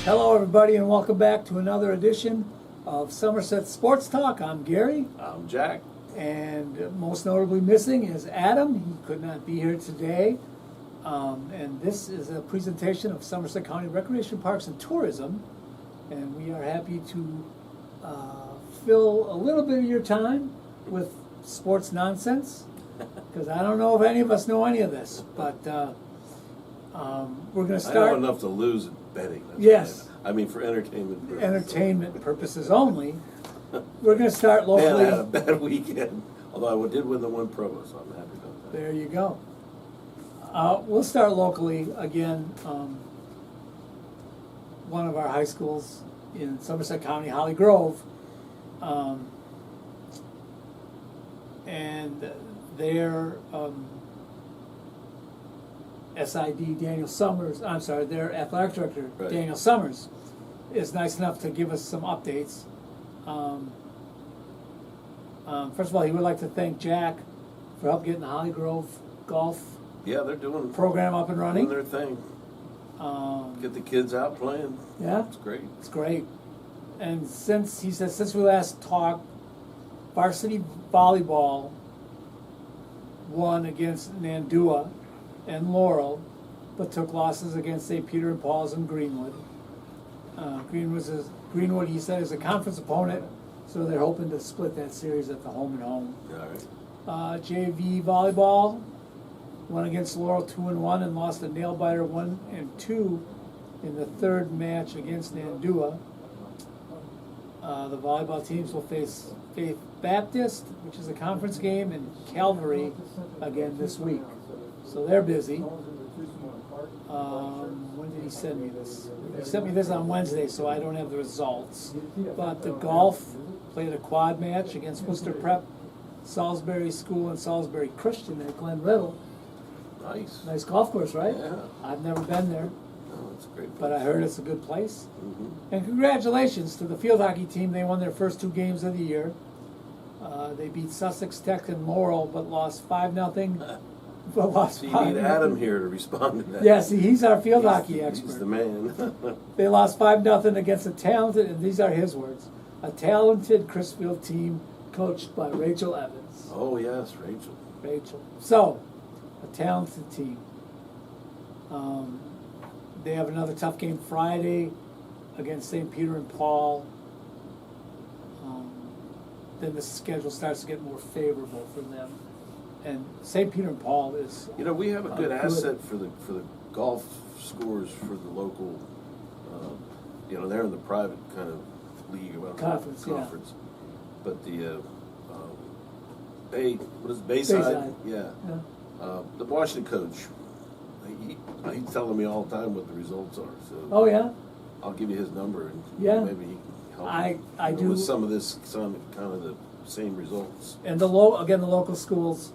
Hello, everybody, and welcome back to another edition of Somerset Sports Talk. I'm Gary, I'm Jack. and most notably missing is Adam. He could not be here today. And this is a presentation of Somerset County Recreation Parks and Tourism, and we are happy to fill a little bit of your time with sports nonsense, because I don't know if any of us know any of this, but we're going to start. I know enough to lose at betting. That's Yes. I mean, for entertainment purposes. Entertainment purposes only. We're going to start locally. Man, I had a bad weekend, although I did win the one pro, so I'm happy about that. There you go. We'll start locally again. One of our high schools in Somerset County, Holly Grove, and their SID Daniel Summers. I'm sorry, their athletic director Right. Daniel Summers is nice enough to give us some updates. First of all, he would like to thank Jack for help getting the Holly Grove golf Yeah, they're doing program up and running. their thing. Um, Get the kids out playing. yeah, It's great. it's great. And since we last talked, varsity volleyball won against Nandua and Laurel, but took losses against St. Peter and Paul's and Greenwood. Greenwood, he said, is a conference opponent, so they're hoping to split that series at the home and home. All right. JV volleyball won against Laurel 2-1 and lost a nail biter 1-2 in the third match against Nandua. The volleyball teams will face Faith Baptist, which is a conference game, and Calvary again this week. So they're busy. When did he send me this? He sent me this on Wednesday, so I don't have the results. But the golf played a quad match against Worcester Prep, Salisbury School, and Salisbury Christian at Glen Riddle. Nice. Nice golf course, right? Yeah. I've never been there, Oh, it's a great but I place. heard it's a good place. Mm-hmm. And congratulations to the field hockey team. They won their first 2 games of the year. They beat Sussex Tech and Laurel, but lost 5-0. But lost So you 5-0. need Adam here to respond to that. Yeah, see, he's our field hockey He's expert. the man. They lost 5-0 against a talented, and these are his words, a talented Chrisfield team coached by Rachel Evans. Oh, yes, Rachel. Rachel. So, a talented team. They have another tough game Friday against St. Peter and Paul. Then the schedule starts to get more favorable for them. And St. Peter and Paul is, You know, we have a good Good. asset for the golf scores for the local. You know, they're in the private kind of league, well, Conference, yeah. conference. But the Bayside? Bayside. Yeah. yeah. The Washington coach, he's telling me all the time what the results are. So Oh, yeah? I'll give you his number and Yeah. maybe he can help. I you know, do- with some of this, some kind of the same results. And the local schools,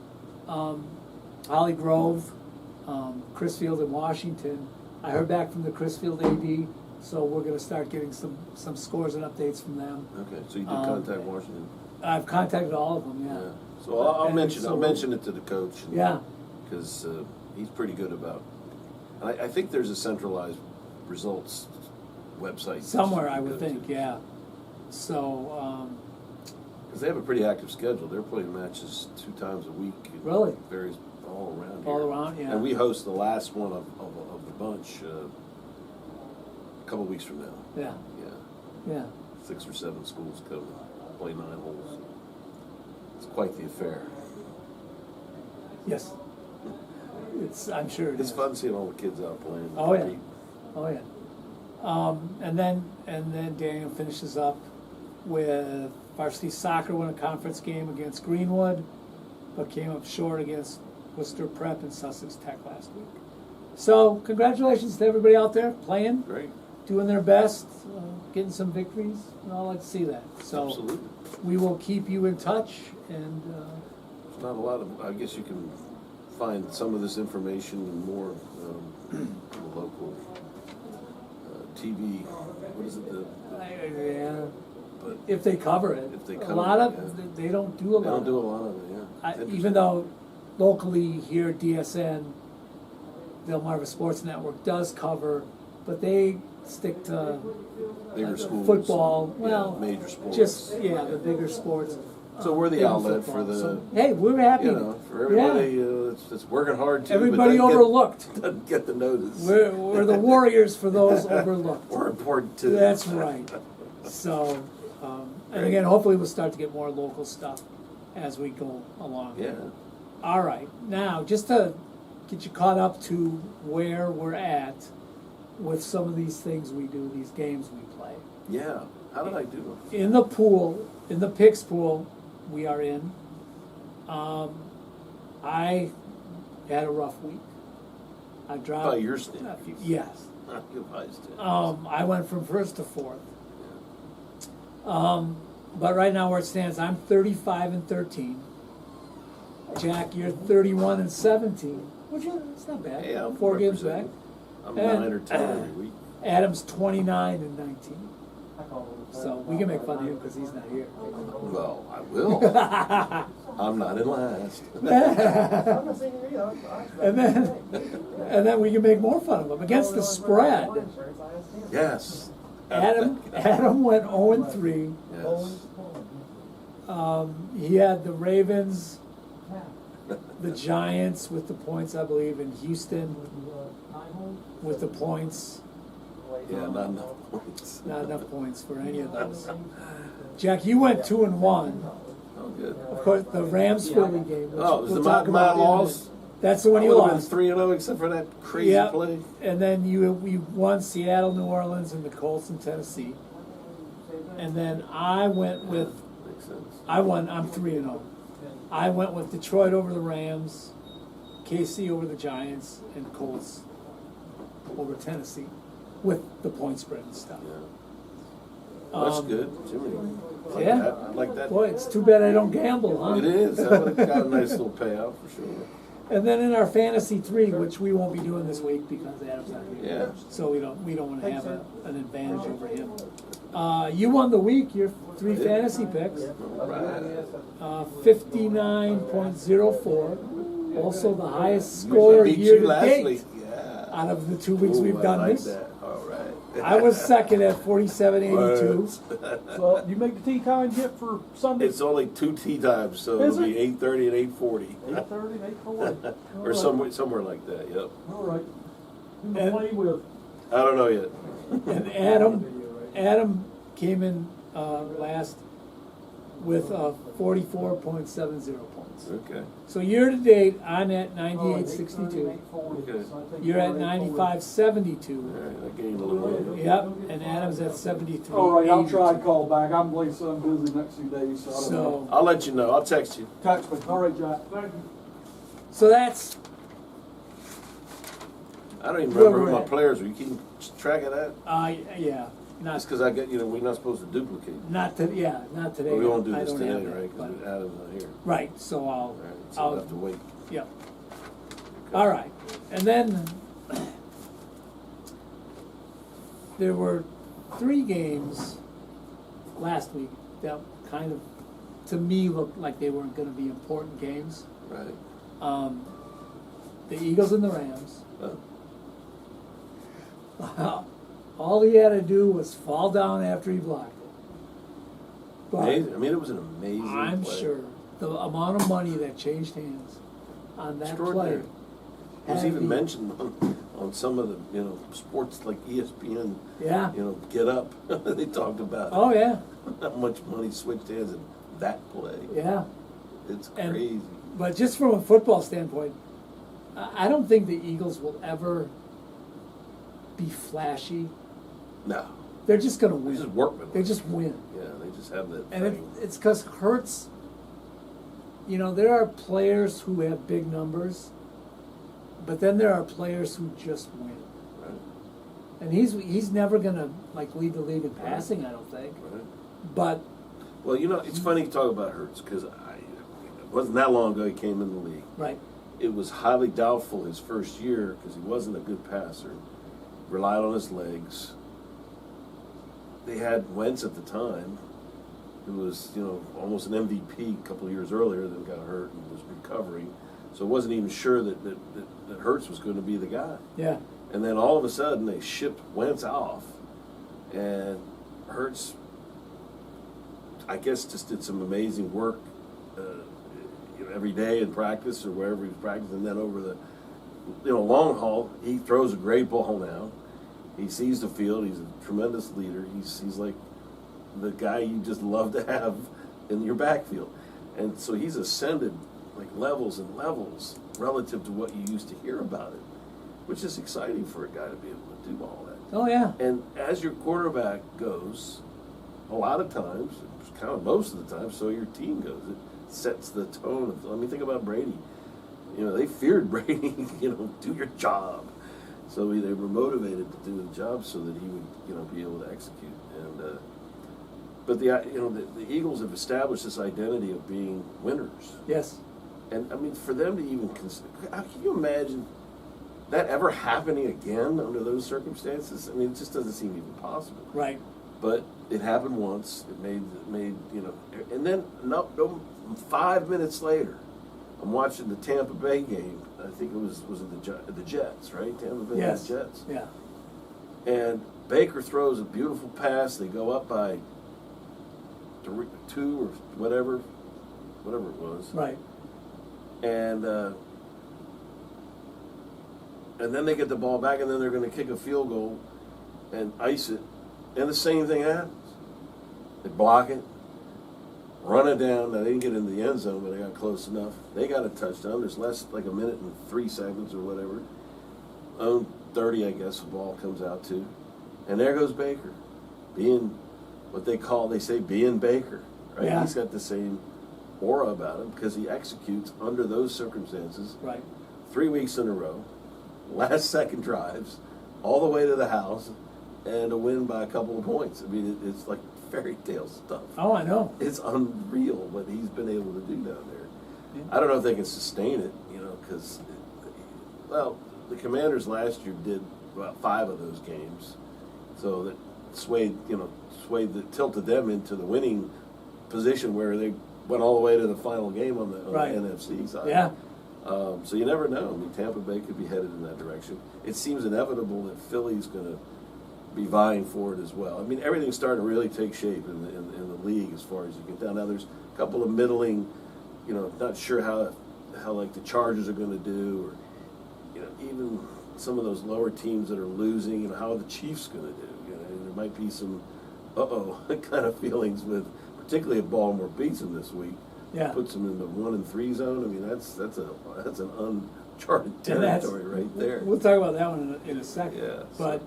Holly Grove, Chrisfield, and Washington. I heard back from the Chrisfield AD, so we're going to start getting some scores and updates from them. Okay, so you did contact Washington. I've contacted all of them, yeah. Yeah. So I'll And mention so- I'll mention it to the coach. Yeah, Because he's pretty good about. I think there's a centralized results website somewhere I you would go think, to. yeah. So, Because they have a pretty active schedule. They're playing matches 2 times a week. in Really? Various all around all here. around, yeah. And we host the last one of the bunch a couple weeks from now. Yeah, Yeah, yeah. 6 or 7 schools come and play 9 holes. It's quite the affair. Yes. I'm sure it It's is. fun seeing all the kids out playing. Oh, yeah. Oh, yeah. And then Daniel finishes up with varsity soccer won a conference game against Greenwood, but came up short against Worcester Prep and Sussex Tech last week. So congratulations to everybody out there playing, Great. doing their best, getting some victories. And I'd like to see that. So Absolutely. we will keep you in touch, and There's not a lot of, I guess you can find some of this information and more on the local TV, what is it, yeah, but if they cover it. If they a cover lot it, of yeah. they don't do a lot. they don't of do it. a lot of it, yeah. It's Even interesting. though locally here, DSN, Delmarva Sports Network does cover, but they stick to Bigger schools. football. Yeah, Well, major sports. just the bigger sports. So we're the bigger outlet football. for the, So, hey, we're happy. you know, for everybody Yeah. that's working hard too. but Everybody doesn't overlooked. Doesn't get the notice. We're the warriors for those overlooked. We're important too. That's right. So, and again, hopefully we'll start to get more local stuff as we go along. Yeah. All right. Now, just to get you caught up to where we're at with some of these things we do, these games we play. Yeah. How did I do? In the pool, in the Pix pool we are in, I had a rough week. I dropped. By your standards. Yes. Not your high standards. I went from first to fourth. But right now where it stands, I'm 35-13. Jack, you're 31-17, which is it's not bad. Hey, I'm 4 games back. representing. I'm And, 9 or 10 every week. Adam's 29-19. So we can make fun of him because he's not here. Well, I will. I'm not in last. and then we can make more fun of him against the spread. Yes. Adam went 0-3. Yes. He had the Ravens, the Giants with the points, I believe, and Houston with the points. Yeah, not enough points. Not enough points for any of those. Jack, you went 2-1. Oh, good. Of course, the Rams Philly game. Which Oh, it was we'll the talk Matt about in a loss? minute. That's the one you I would've lost. been 3-0 except for that crazy Yeah. play. And then you won Seattle, New Orleans, and the Colts in Tennessee. And then I went with Makes sense. I'm 3-0. I went with Detroit over the Rams, KC over the Giants, and Colts over Tennessee with the point spread and stuff. Yeah. That's Um, good. Jimmy. Like yeah. that. I like that. Boy, it's too bad I don't gamble, huh? It is. That would have got a nice little payout for sure. And then in our fantasy 3, which we won't be doing this week because Adam's not here. Yeah. So we don't want to have an advantage over him. You won the week. Your 3 fantasy picks. Right. 59.04. Also the highest I score beat year you to last date week. Yeah. out of the 2 weeks Ooh, we've I done like this. That. All right. I was second at 47.82. So you make the tea time yet for Sunday? It's only 2 tea times, so Is it'll be it? 8:30 and 8:40. 8:30, 8:40. Or somewhere like that, yep. All right. Who to And- play with? I don't know yet. And Adam came in last with 44.70 points. Okay. So year to date, I'm at 98.62. Okay. You're at All 95.72. right, I gained a little bit. Yep, and Adam's at 73. All right, I'll try to call back. I'm Lisa. I'm busy next few days, so I don't know. So, I'll let you know. I'll text you. Text me. All right, Jack. Thank you. so that's I don't even Where remember who we're my at. players were. You keep track of that? yeah, That's because I get, we're not supposed to duplicate. not today. But we won't do I this don't today, have that, right? Because but- Adam's not here. right. So All right, so we'll have to wait. yeah. All right, and then there were 3 games last week that kind of, to me, looked like they weren't going to be important games. Right. The Eagles and the Rams. Oh. All he had to do was fall down after he blocked it. But Amazing. I mean, it was an amazing I'm play. sure the amount of money that changed hands on that play. Extraordinary. It was had even the- mentioned on some of the, sports like ESPN, Yeah. Get Up. They talked about Oh yeah. how much money switched hands in that play. Yeah. It's And- crazy. But just from a football standpoint, I don't think the Eagles will ever be flashy. No. They're just going to They win. just work with They it. just win. Yeah, they just have that And thing. it's because Hurts, there are players who have big numbers, but then there are players who just win. Right, And he's never going to lead the league in passing, I don't think. right. But Well, it's funny you talk about Hurts because it wasn't that long ago he came in the league. right, It was highly doubtful his first year because he wasn't a good passer, relied on his legs. They had Wentz at the time, who was, almost an MVP a couple of years earlier, then got hurt and was recovering. So it wasn't even sure that Hurts was going to be the guy. yeah, And then all of a sudden they shipped Wentz off, And Hurts, I guess, just did some amazing work every day in practice or wherever he's practicing. And then over the long haul, he throws a great ball now. He sees the field. He's a tremendous leader. He's like the guy you just love to have in your backfield. And so he's ascended like levels and levels relative to what you used to hear about it, which is exciting for a guy to be able to do all that. Oh, yeah. And as your quarterback goes, a lot of times, kind of most of the time, so your team goes. It sets the tone. I mean, think about Brady. They feared Brady, do your job. So they were motivated to do the job so that he would, be able to execute. And but the Eagles have established this identity of being winners. Yes. And I mean, for them to even consider, how can you imagine that ever happening again under those circumstances? I mean, it just doesn't seem even possible. Right. But it happened once. It made and then no 5 minutes later, I'm watching the Tampa Bay game. I think it was it the Jets, right? Tampa Bay Yes. the Jets. Yeah. And Baker throws a beautiful pass. They go up by 2 or whatever it was. Right. And then they get the ball back, and then they're going to kick a field goal and ice it, and the same thing happens. They block it, run it down. Now, they didn't get into the end zone, but they got close enough. They got a touchdown. There's less, like a minute and 3 seconds or whatever. 30, I guess, the ball comes out to. And there goes Baker, being what they say being Baker, right? Yeah. He's got the same aura about him because he executes under those circumstances. Right. 3 weeks in a row, last second drives, all the way to the house, and a win by a couple of points. I mean, it's like fairy tale stuff. Oh, I know. It's unreal what he's been able to do down there. Yeah. I don't know if they can sustain it, because, the Commanders last year did about 5 of those games, so that tilted them into the winning position where they went all the way to the final game on the Right. NFC side. Yeah. So you never know. I mean, Tampa Bay could be headed in that direction. It seems inevitable that Philly's going to be vying for it as well. I mean, everything's starting to really take shape in the league as far as you can tell. Now, there's a couple of middling, not sure how like the Chargers are going to do, or even some of those lower teams that are losing. How are the Chiefs going to do? There might be some kind of feelings with, particularly if Baltimore beats them this week. Yeah. Puts them in the 1-3 zone. I mean, that's an uncharted And that's- territory right there. We'll talk about that one in a second. Yeah, But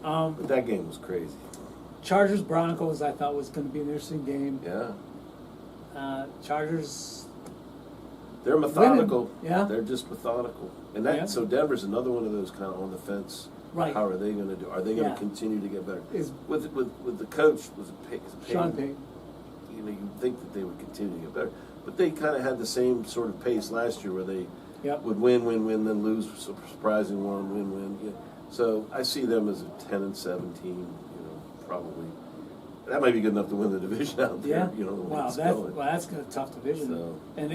But that game was crazy. Chargers Broncos, I thought was going to be an interesting game. Yeah. Chargers. They're methodical. Winning. Yeah. They're just methodical. And Yeah. so Denver's another one of those kind of on the fence. Right. How are they going to do? Are they going to Yeah. continue to get better? Is With the coach was Sean Payton. You'd think that they would continue to get better, but they kind of had the same sort of pace last year where they Yep. would win, then lose, surprising one, win. Yeah. So I see them as a 10-17, probably. That might be good enough to win the division out there. Yeah. The way Wow, it's that's going. that's a tough division. So- And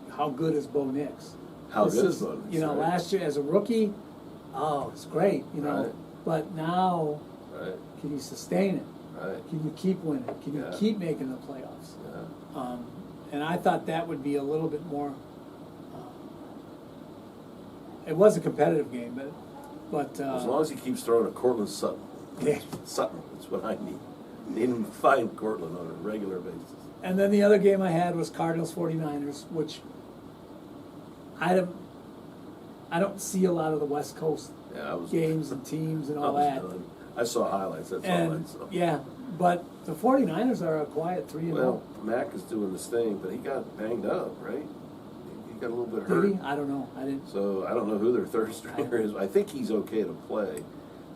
how good is Bo Nix? How This good is Bo Nix, right? Last year as a rookie, it's great. Right. But now, Right, can you sustain it? right. Can you keep winning? Can you Yeah. keep making the playoffs? Yeah. And I thought that would be a little bit more. It was a competitive game, but As long as he keeps throwing at Cortland Sutton. yeah. Sutton, that's what I need. Need him to find Cortland on a regular basis. And then the other game I had was Cardinals 49ers, which I don't see a lot of the West Coast Yeah, I was games and teams and I all was that. done. I saw highlights. That's all I And saw. yeah, but the 49ers are a quiet 3-0. Well, Mac is doing this thing, but he got banged up, right? He got a little bit hurt. Did he? I don't know. I didn't. So I don't know who their third stringer is. I think he's okay to play.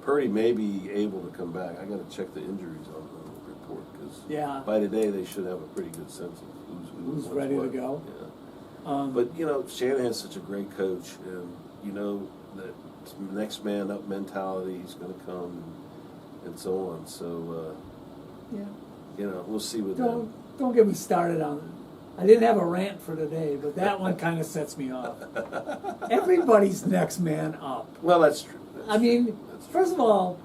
Purdy may be able to come back. I got to check the injuries on the report because Yeah. by today they should have a pretty good sense of who's Who's ready to what. go. Yeah. But Shanahan's such a great coach, and that next man up mentality is going to come, and so on. So Yeah. we'll see with them. Don't get me started on. I didn't have a rant for today, but that one kind of sets me off. Everybody's next man up. Well, that's true. I mean, first of all,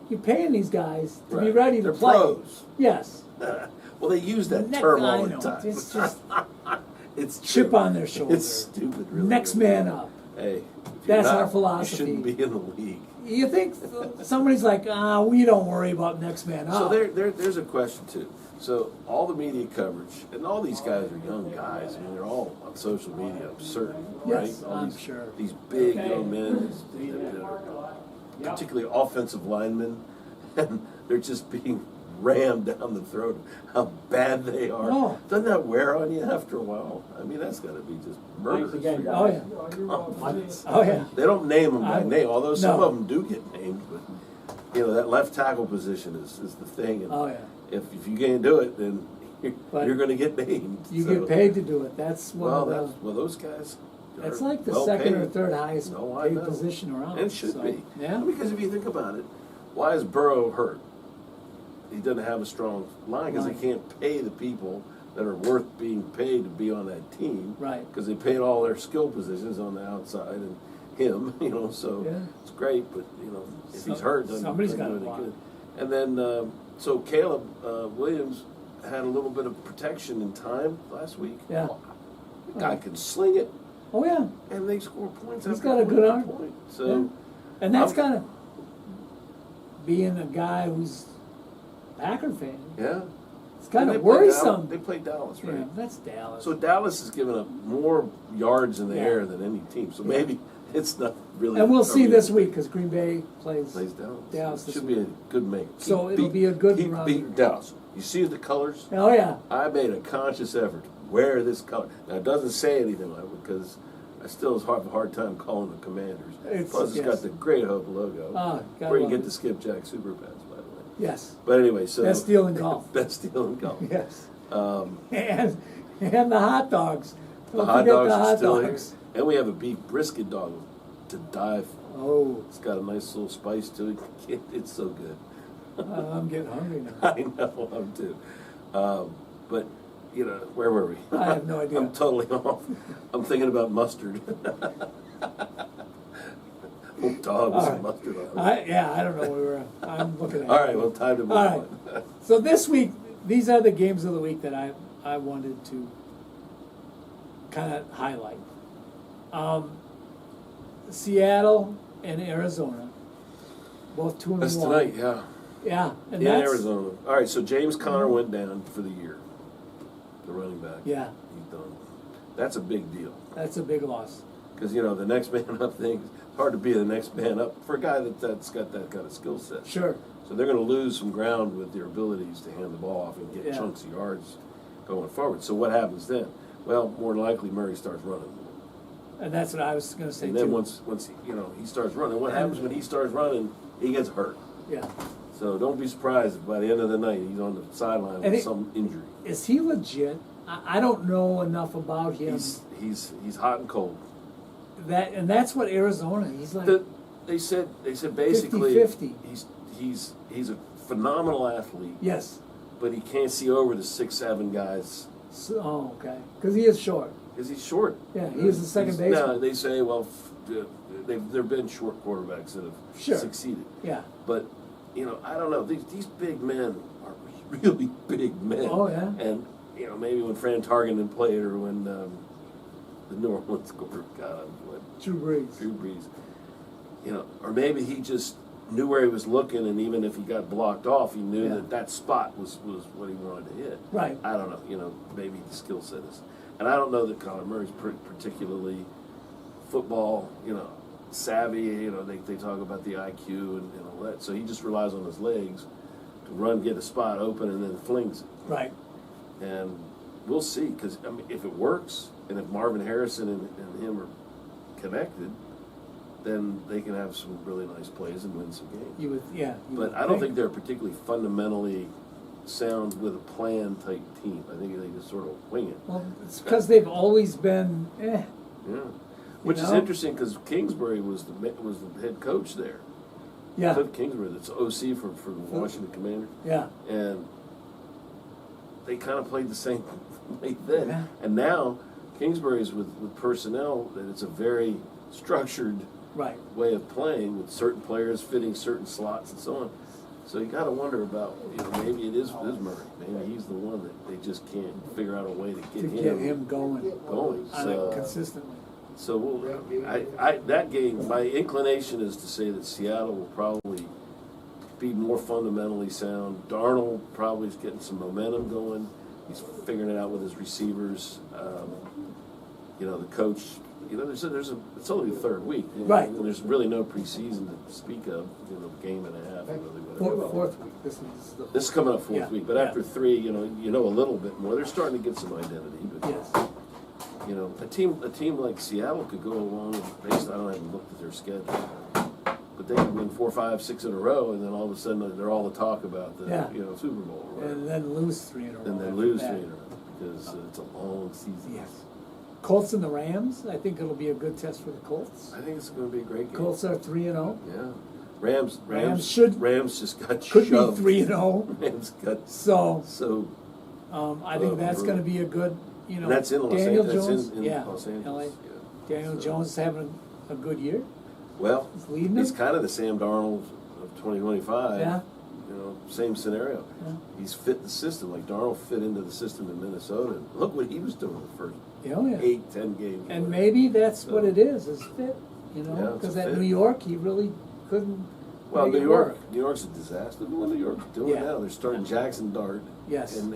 you're paying these guys to be Right. ready to They're play. pros. Yes. Well, they use that term I all the know. time. It's just It's chip true. on their shoulder. It's stupid, really. Next man up. Hey, if That's you're not, our philosophy. You shouldn't be in the league. You think somebody's like, we don't worry about next man up. So there's a question too. So all the media coverage, and all these guys are young guys. I mean, they're all on social media, I'm certain, right? Yes, All I'm these, sure. These big young men, that are particularly offensive linemen, and they're just being rammed down the throat of how bad they are. Oh. Doesn't that wear on you after a while? I mean, that's got to be just murderous. for your Oh, yeah. confidence. Oh, yeah. They don't name them by I- name, although some no. of them do get named. But you know, that left tackle position is the thing. And Oh, yeah. if you can't do it, then But you're going to get named. You So- get paid to do it. That's one Well, of the. those guys. It's are like the well second paid. or third highest No, I paid know. position around. And it should so, be. Yeah. Because if you think about it, why is Burrow hurt? He doesn't have a strong line because Line. they can't pay the people that are worth being paid to be on that team. Right. Because they paid all their skill positions on the outside and him, so Yeah. it's great. But, if he's hurt, doesn't Somebody's do gotta any block. good. And then, so Caleb Williams had a little bit of protection in time last week. Yeah. The guy can sling it, Oh, yeah. and they score points. He's after got a point good after arm. point. So. Yeah. And that's I'm- kind of being a guy who's Packer fan. Yeah. It's kind And of they played worrisome. They played Dallas, right? Yeah, that's Dallas. So Dallas has given up more yards in the Yeah. air than any team. So Yeah. maybe it's not really. And we'll see I mean, this week because Green Bay plays. Plays Dallas. Dallas It this should week. be a good make. So it'll be a good keep run. beating Dallas. You see the colors? Oh, yeah. I made a conscious effort to wear this color. Now it doesn't say anything like it because I still have a hard time calling the Commanders. Plus it's yes. got the Great Hope logo. Ah, gotta where you love get it. the Skipjack Super Pass, by the way. Yes. But anyway, so Best deal in golf. Best deal in golf. Yes. Um, And the hot dogs. The Don't hot forget dogs the are hot still dogs. here. And we have a beef brisket dog to die for. Oh, It's got a nice little spice to it. It's so good. I'm getting hungry now. I know, I'm too. But, where were we? I have no idea. I'm totally off. I'm thinking about mustard. Dog with All some right. mustard on it. I don't know where we were. I'm looking at. All right, well, time to move All right. on. So this week, these are the games of the week that I wanted to kind of highlight. Seattle and Arizona, both 2-1. That's tonight, yeah. Yeah, and In that's Arizona. All right, so James Conner went down for the year. The running back. Yeah, He's done. That's a big deal. that's a big loss. Because, the next man up thing, it's hard to be the next man up for a guy that's got that kind of skill set. Sure. So they're going to lose some ground with their abilities to hand the ball off and get Yeah. chunks of yards going forward. So what happens then? Well, more than likely Murray starts running. And that's what I was going to say And then too. once he starts running, what happens when he starts running? He gets hurt. Yeah. So don't be surprised if by the end of the night he's on the sideline with some injury. Is he legit? I don't know enough about him. He's hot and cold. That's what Arizona. He's like They said basically 50-50. he's a phenomenal athlete, yes. but he can't see over the 6'7" guys So, oh, okay. Because he is short. because he's short. Yeah, he was the second baseman. No, they say there've been short quarterbacks that have Sure. succeeded, Yeah. but I don't know. These big men are really big men. Oh, yeah. And maybe when Fran Tarkenton played or when the New Orleans scored, God, Drew Brees. Drew Brees. Or maybe he just knew where he was looking, and even if he got blocked off, he knew Yeah. that spot was what he wanted to hit. Right. I don't know. Maybe the skill set is, and I don't know that Kyler Murray's particularly football, savvy. They talk about the IQ and all that. So he just relies on his legs to run, get a spot open, and then flings it. Right. And we'll see, because if it works, and if Marvin Harrison and him are connected, then they can have some really nice plays and win some games. You would, yeah. you But would I don't think they're particularly fundamentally sound with a plan type team. I think they just sort of wing it. Well, it's because they've always been. Yeah, which is know? interesting because Kingsbury was the head coach there. Yeah. Cliff Kingsbury, that's OC for the Washington Commanders, Yeah. and they kind of played the same way then. Yeah. And now Kingsbury's with personnel that it's a very structured Right. way of playing with certain players fitting certain slots and so on. So you got to wonder about, maybe it is Murray. Maybe he's the one that they just can't figure out a way to To get him going So, consistently. so that game, my inclination is to say that Seattle will probably be more fundamentally sound. Darnold probably is getting some momentum going. He's figuring it out with his receivers. The coach. It's only the third week, Right. And there's really no preseason to speak of. Game and a half. Really, whatever. Fourth week. This is coming up fourth Yeah, week, but yeah. after three, you know a little bit more. They're starting to get some identity. But Yes. a team like Seattle could go along based. I haven't looked at their schedule, but they could win 4, 5, 6 in a row, and then all of a sudden they're all the talk about the Yeah. Super Bowl, or And then lose 3 in a row. and then after lose that. 3 in a row because it's a long season. Yes. Colts and the Rams. I think it'll be a good test for the Colts. I think it's going to be a great game. Colts are 3-0. Yeah. Rams just got Could shoved. be 3-0. Rams got So so. I think that's going to be a good. And that's in Los Daniel Angeles. Jones. That's in Yeah. Los Angeles. LA. Yeah. Daniel So- Jones is having a good year. Well, He's leading he's them. kind of the Sam Darnold of 2025. Yeah. Same scenario. Yeah. He's fit the system like Darnold fit into the system in Minnesota. And look what he was doing the first Oh, yeah. 8, 10 games. And maybe that's what it is fit. Yeah, it's Because a at fit. New York he really couldn't. Well, make New it York, work. New York's a disaster. Look what New York's doing Yeah. now. They're starting Jackson Dart. Yes. And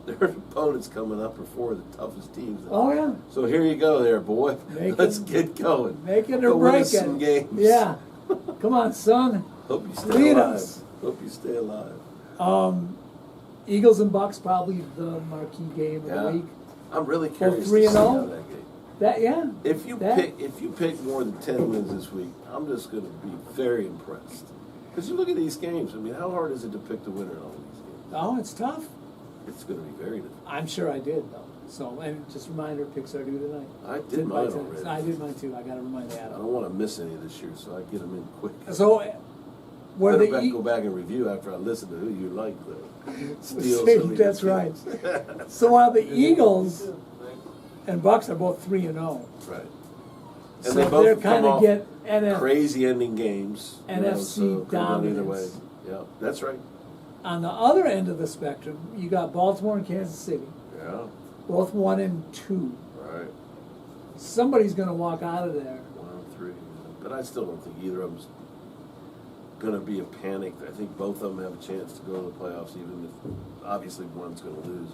their opponents coming up are 4 of the toughest teams. Oh yeah. So here you go there, boy. Let's get going. Make it or Go win break us some it. games. Yeah. Come on, son. Hope you stay Lead alive. us. Hope you stay alive. Eagles and Bucks probably the marquee game of Yeah. the week. I'm really curious to 3-0? see how that game. That yeah. If you That- pick more than 10 wins this week, I'm just going to be very impressed. Because you look at these games. I mean, how hard is it to pick the winner in all these games? Oh, it's tough. It's going to be very difficult. I'm sure I did though. So and just a reminder, picks are due tonight. I did mine tonight. already. I did mine too. I got to remind I Adam. don't want to miss any this year, so I get them in quick. So where I the better go back and review after I listen to who you like, though. Steal some of That's your right. picks. So while the Eagles and Bucks are both 3-0, Right. so they both they're come kind of off get NF crazy ending games. NFC so could run either way. dominance. Yeah, that's right. On the other end of the spectrum, you got Baltimore and Kansas City, Yeah, both 1 and 2. right. Somebody's going to walk out of there. 1 and 3. But I still don't think either of them's going to be a panic. I think both of them have a chance to go to the playoffs, even if obviously one's going to lose.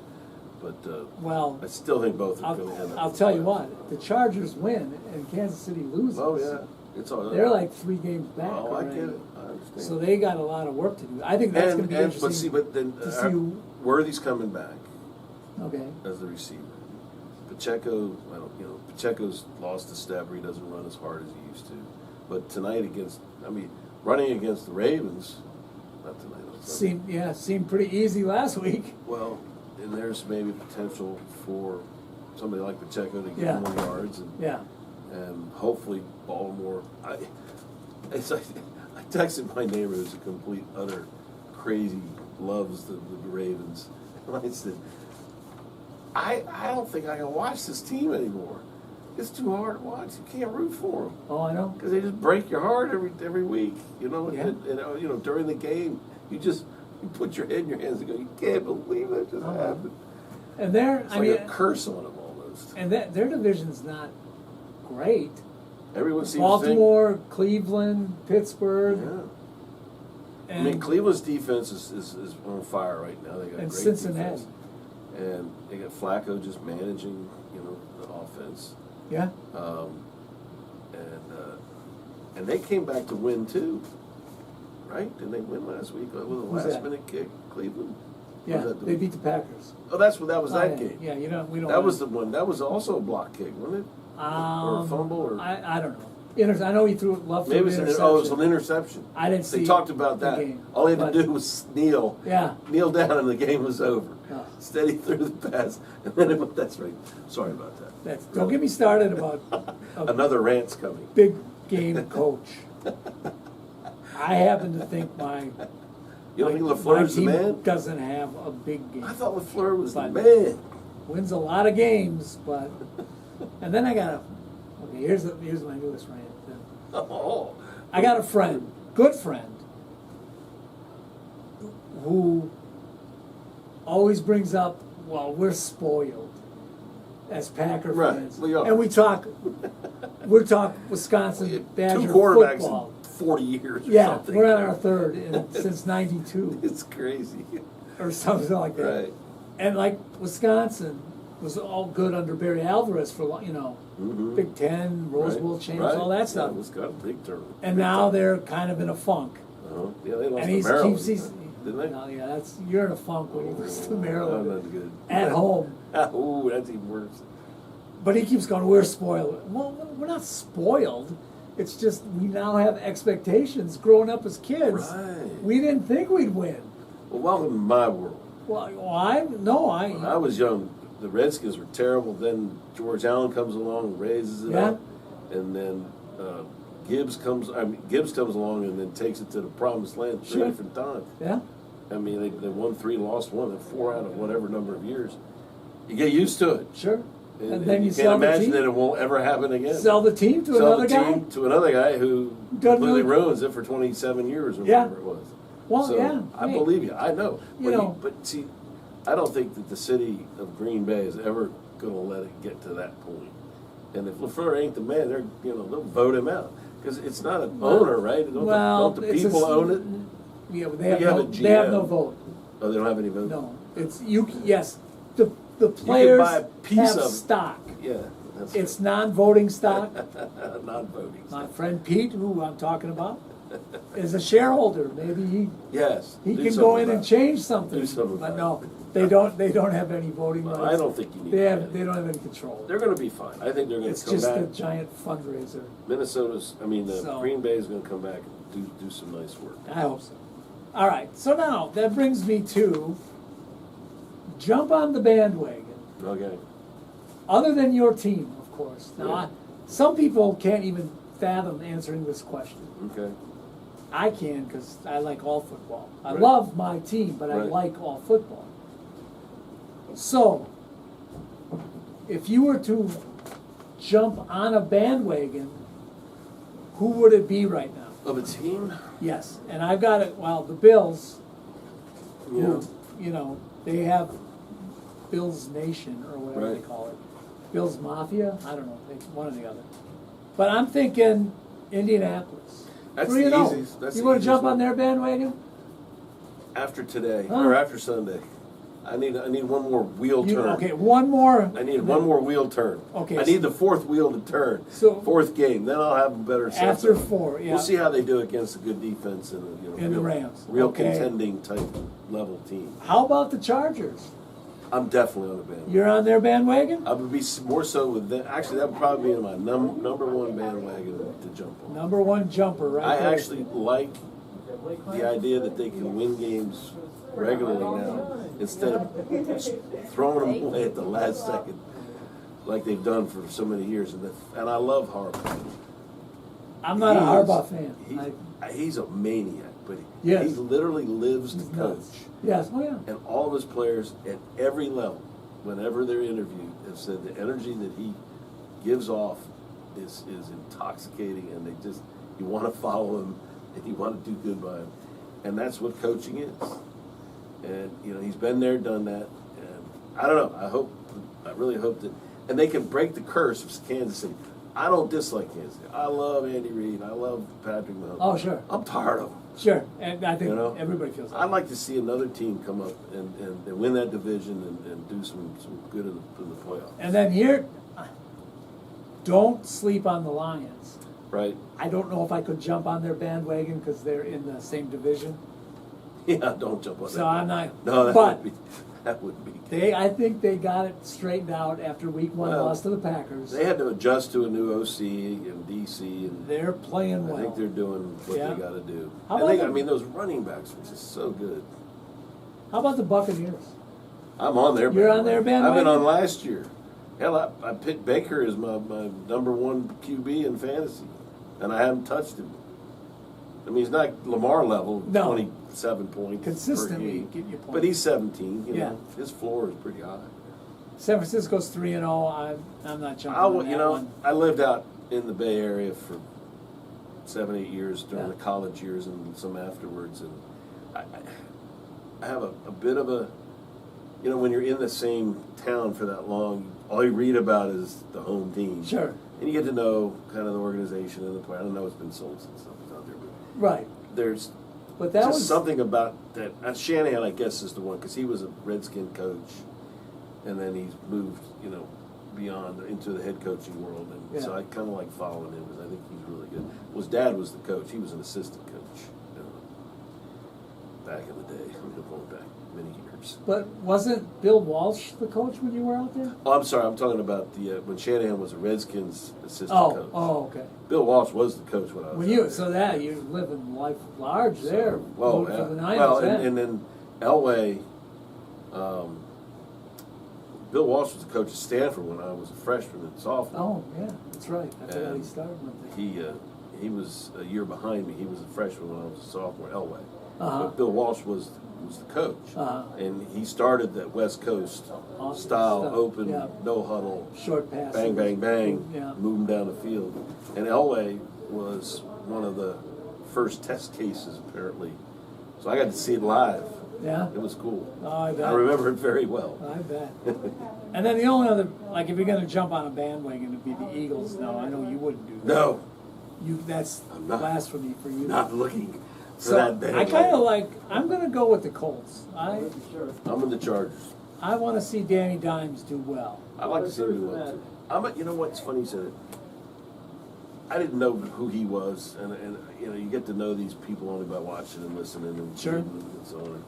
But Well, I still think both are going to end up. I'll in the tell you playoffs. what, the Chargers win and Kansas City loses. Oh yeah, it's all. They're like 3 games back. Oh, I already. get it. I understand. So they got a lot of work to do. I think that's going to be interesting. But see, but then to see who- Worthy's coming back Okay. as the receiver. Pacheco, Pacheco's lost a step. He doesn't run as hard as he used to. But tonight running against the Ravens, not tonight. on Sunday. Seemed pretty easy last week. Well, and there's maybe potential for somebody like Pacheco to get Yeah. more yards Yeah. and hopefully Baltimore. I texted my neighbor who's a complete utter crazy, loves the Ravens. And I said, I don't think I can watch this team anymore. It's too hard to watch. You can't root for them Oh, I know. because they just break your heart every week. Yeah. And during the game, you put your head in your hands and go, you can't believe that just happened. And they're, It's I like mean, a curse on them almost. and their division's not great. Everyone seems Baltimore, Cleveland, Pittsburgh, to think. Yeah. and Cleveland's defense is on fire right now. They got And great Cincinnati. defense. And they got Flacco just managing, the offense. yeah. And they came back to win too, right? Didn't they win last week with a Who's that? last-minute kick? Cleveland. Yeah, Was that the- they beat the Packers. Oh, that was Oh, that yeah. game. Yeah, we don't. That was the one. That was also a block kick, wasn't it? Or a fumble, or I don't know. I know he threw it left. maybe it was interception. it was an interception. I didn't see. They talked about the that. game, All he had but- to do was kneel down, and the game was over. Oh. Instead, he threw the pass, and then that's right. Sorry about that. Don't get me started about a Another rant's coming. big game coach. I happen to think You don't think my LaFleur's the team man? doesn't have a big game. I thought LaFleur was the But- man. Wins a lot of games, but and then I got here's my newest rant. Oh, I got a friend, good friend, who always brings up, well, we're spoiled as Packer Right, fans. we are. And we're talk Wisconsin Badger Two quarterbacks football. in 40 years or Yeah, something. we're on our third since '92 It's crazy. or something like that. Right. And like Wisconsin was all good under Barry Alvarez for Mhm. Big Ten, Rose Right, Bowl champs, right. all that Yeah, stuff. it was got a big turn. And Big now time. they're kind of in a funk. Yeah, they lost And to he Maryland. keeps Didn't they? No, yeah, you're in a funk when you lose to Oh, Maryland not good. at home. Ooh, that's even worse. But he keeps going, we're spoiled. Well, we're not spoiled. It's just we now have expectations growing up as kids. Right. We didn't think we'd win. Well, welcome to my world. Well, When I was young, the Redskins were terrible. Then George Allen comes along and raises it up, and then Gibbs comes along and then takes it to the promised land 3 Sure. different times. Yeah. I mean, they won 3, lost 1, and 4 out of whatever number of years. You get used to it, Sure. and then you can't sell the imagine team. that it won't ever happen again. Sell the team to Sell another the guy. team to another guy who Doesn't completely really- ruins it for 27 years or Yeah. whatever it was. Well, So, yeah. I hey, believe you. I know. You know. But see, I don't think that the city of Green Bay is ever going to let it get to that point. And if LaFleur ain't the man, they'll vote him out because it's not an owner, right? Don't the it's people own it? Yeah, but You have a they have no GM. vote. Oh, they don't have any vote. No, it's you. Yes, the players buy a piece have of it. stock. Yeah, that's It's non-voting stock. non-voting. My friend Pete, who I'm talking about, is a shareholder. Maybe he Yes, he do can something go in about and it. change something. Do something But about no, they don't have any voting Well, rights. I don't think you need They that. don't have any control. They're going to be fine. I think they're going It's to come just back. a giant fundraiser. The So- Green Bay is going to come back and do some nice work. I hope so. All right, so now that brings me to jump on the bandwagon. Okay. Other than your team, of course. Now, Yeah. some people can't even fathom answering this question. Okay. I can because I like all football. I Right. love my team, but I Right. like all football. So, if you were to jump on a bandwagon, who would it be right now? Of a team? Yes, and I've got it. Well, the Bills, Yeah. who, they have Bills Nation or whatever they Right. call it. Bills Mafia? I don't know. It's one or the other. But I'm thinking Indianapolis. That's 3-0. the easiest. That's You the want to easiest jump one. on their bandwagon? After today Huh? or after Sunday, I need one more wheel turn. Okay, one more. I need one more wheel turn. Okay, I so- need the fourth wheel to turn. So- fourth game, then I'll have a better sense. After of it. 4, yeah. We'll see how they do against a good defense and And the real, Rams. real Okay. contending type level team. How about the Chargers? I'm definitely on the bandwagon. You're on their bandwagon? I would be more so with that. Actually, that would probably be my number one bandwagon to jump on. Number one jumper right I there. actually like the idea that they can win games regularly now instead of throwing them away at the last second like they've done for so many years. And I love Harbaugh. I'm not a He is- Harbaugh fan. He's a maniac, but Yes. he literally lives to He's coach. nuts. Yes, oh yeah. And all of his players at every level, whenever they're interviewed, have said the energy that he gives off is intoxicating, and you want to follow him and you want to do good by him, and that's what coaching is. And he's been there, done that, and I don't know. I really hope that, and they can break the curse of Kansas City. I don't dislike Kansas City. I love Andy Reid. I love Patrick Mahomes. Oh, sure. I'm tired of them. Sure, and I think everybody feels that. I'd like to see another team come up and win that division and do some good in the playoffs. And then here, don't sleep on the Lions. Right? I don't know if I could jump on their bandwagon because they're in the same division. Yeah, don't jump on that. So I'm not. No, but that would be. I think they got it straightened out after week 1 Well, loss to the Packers. They had to adjust to a new OC and DC, and They're playing well. I think they're doing what Yeah. they got to do. How And about those running backs were just so good. How about the Buccaneers? I'm on their You're on their I've bandwagon? been on last year. Hell, I picked Baker as my number one QB in fantasy, and I haven't touched him. I mean, he's not Lamar level, No. 27 points Consistently per game, get your but points. he's 17. Yeah. His floor is pretty high. San Francisco's 3-0. I'm not jumping on that one. I lived out in the Bay Area for 7-8 years during Yeah. the college years and some afterwards, and have a bit of a, you know, when you're in the same town for that long, all you read about is the home team. Sure. And you get to know kind of the organization and the player. I don't know it's been sold since something's out there, but Right. there's But that just was something about that. Shanahan, I guess, is the one because he was a Redskin coach, and then he's moved, you know, beyond into the head coaching world, and so Yeah. I kind of like following him because I think he's really good. Well, his dad was the coach; he was an assistant coach back in the day. I'm going back many years. But wasn't Bill Walsh the coach when you were out there? Oh, I'm sorry. I'm talking about the when Shanahan was a Redskins assistant Oh, coach. oh, okay. Bill Walsh was the coach when I was When out you there. so that you live in life large there. Well, rooting yeah. for the Niners, Well, yeah. and then Elway, Bill Walsh was the coach at Stanford when I was a freshman and sophomore. Oh, yeah, that's right. I forgot he And started with that. He was a year behind me. He was a freshman when I was a sophomore. Elway, Uh-huh. but Bill Walsh was the coach, Uh-huh. and he started that West Coast Awesome style, stuff, open, yeah. no huddle, Short pass. bang, bang, bang, Yeah. move them down the field. And Elway was one of the first test cases, apparently. So I got to see it live. Yeah. It was cool. Oh, I bet. I remember it very well. I bet. And then the only other, like, if you're going to jump on a bandwagon, it'd be the Eagles. No, I know you wouldn't do that. No, That's I'm not. blasphemy for you. not looking for So that band. I kind of like. I'm going to go with the Colts. I'm in the Chargers. I want to see Danny Dimes do well. I'd like to see him do well too. You know what's funny? You said it. I didn't know who he was, and you know, you get to know these people only by watching and listening and Sure. and so on.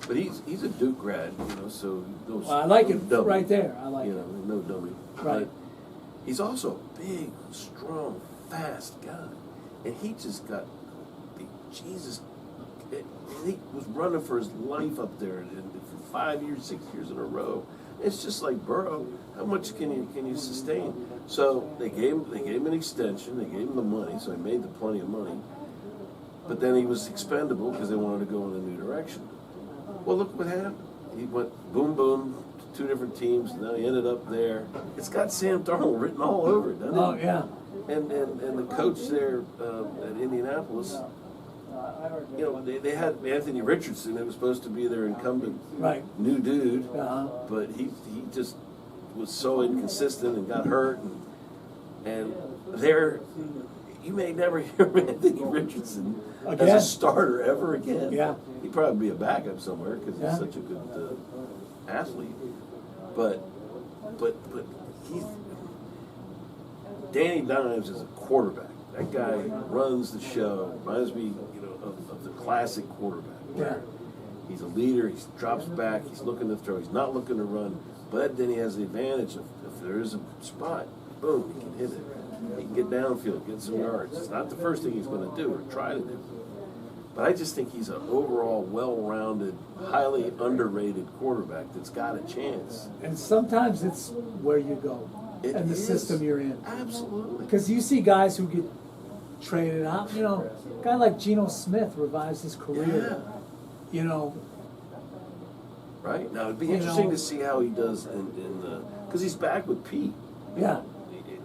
But he's a Duke grad, you know, so those. Well, I like it dummy, right there. I like you it. know, no dummy. Right. But he's also a big, strong, fast guy, and he just got the Jesus. And he was running for his life up there and for 5 years, 6 years in a row. It's just like Burrow. How much can you sustain? So they gave him an extension. They gave him the money, so he made plenty of money. But then he was expendable because they wanted to go in a new direction. Well, look what happened. He went boom, boom, to 2 different teams. Now he ended up there. It's got Sam Darnold written all over it, doesn't it? Oh, yeah. And the coach there at Indianapolis, you know, they had Anthony Richardson. It was supposed to be their incumbent Right. new dude, Uh-huh. but he just was so inconsistent and got hurt. And there, you may never hear of Anthony Richardson as Again? a starter ever again. Yeah. He'd probably be a backup somewhere because Yeah. he's such a good athlete. But he's Danny Dimes is a quarterback. That guy runs the show. Reminds me, you know, of the classic quarterback. Yeah. He's a leader. He drops back. He's looking to throw. He's not looking to run. But then he has the advantage of if there is a spot, boom, he can hit it. He can get downfield, get some yards. It's not the first thing he's going to do or try to do. But I just think he's an overall well-rounded, highly underrated quarterback that's got a chance. And sometimes it's where you go It and the is. system you're in. Absolutely. Because you see guys who get traded out. You know, a guy like Geno Smith revives his career. You know, Right? Now, it'd be You interesting know- to see how he does because he's back with Pete. yeah,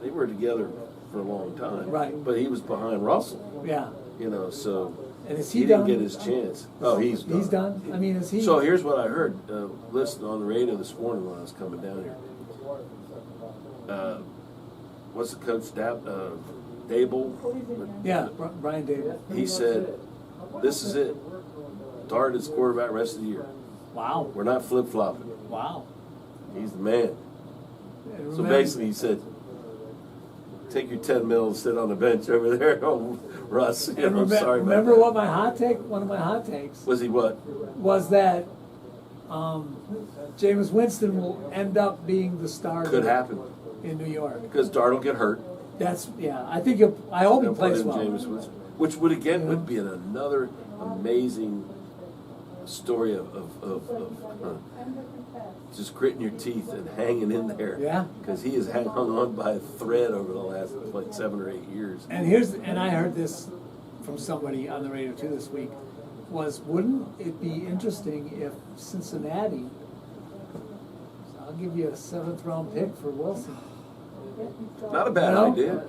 They were together for a long time. Right. But he was behind Russell, yeah. you know, so And is he he didn't done? get his chance. Oh, he's done. He's done? I mean, is he? So here's what I heard. Listening on the radio this morning when I was coming down here. What's the coach, Dable? Yeah, Brian Davis. He said, this is it. Dart is quarterback rest of the year. Wow. We're not flip-flopping. Wow. He's the man. And So remember- basically, he said, take your 10 mil and sit on the bench over there. Oh, Russ, you know, I'm sorry about remember that. what my hot take? One of my hot takes Was he what? was that Jameis Winston will end up being the starter. Could happen. In New York. Because Dart will get hurt. That's I think I hope he They'll put plays in well. Jameis Winston, which would again would be another amazing story of just gritting your teeth and hanging in there. Yeah. Because he has hung on by a thread over the last like 7 or 8 years. And I heard this from somebody on the radio too this week. Wouldn't it be interesting if Cincinnati? I'll give you a 7th round pick for Wilson. Not a bad You know? idea.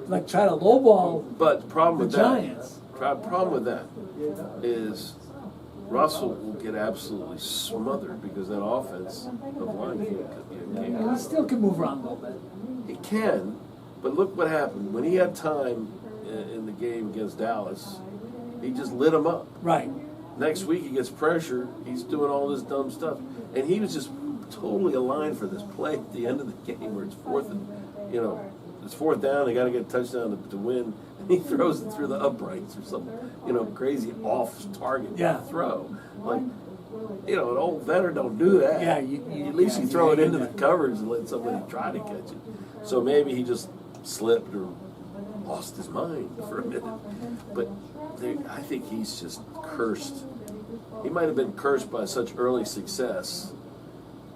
Like try to lowball But the problem the with Giants. that, problem with that is Russell will get absolutely smothered because that offense of line could be a game. And he still can move around a little bit. He can, but look what happened. When he had time in the game against Dallas, he just lit him up. Right. Next week he gets pressure, he's doing all this dumb stuff. And he was just totally aligned for this play at the end of the game where it's it's fourth down, they got to get a touchdown to win, and he throws it through the uprights or some, crazy off-target throw. Like, an old veteran don't do that. Yeah, at least you throw it into the coverage and let somebody try to catch it. So maybe he just slipped or lost his mind for a minute. But I think he's just cursed. He might have been cursed by such early success.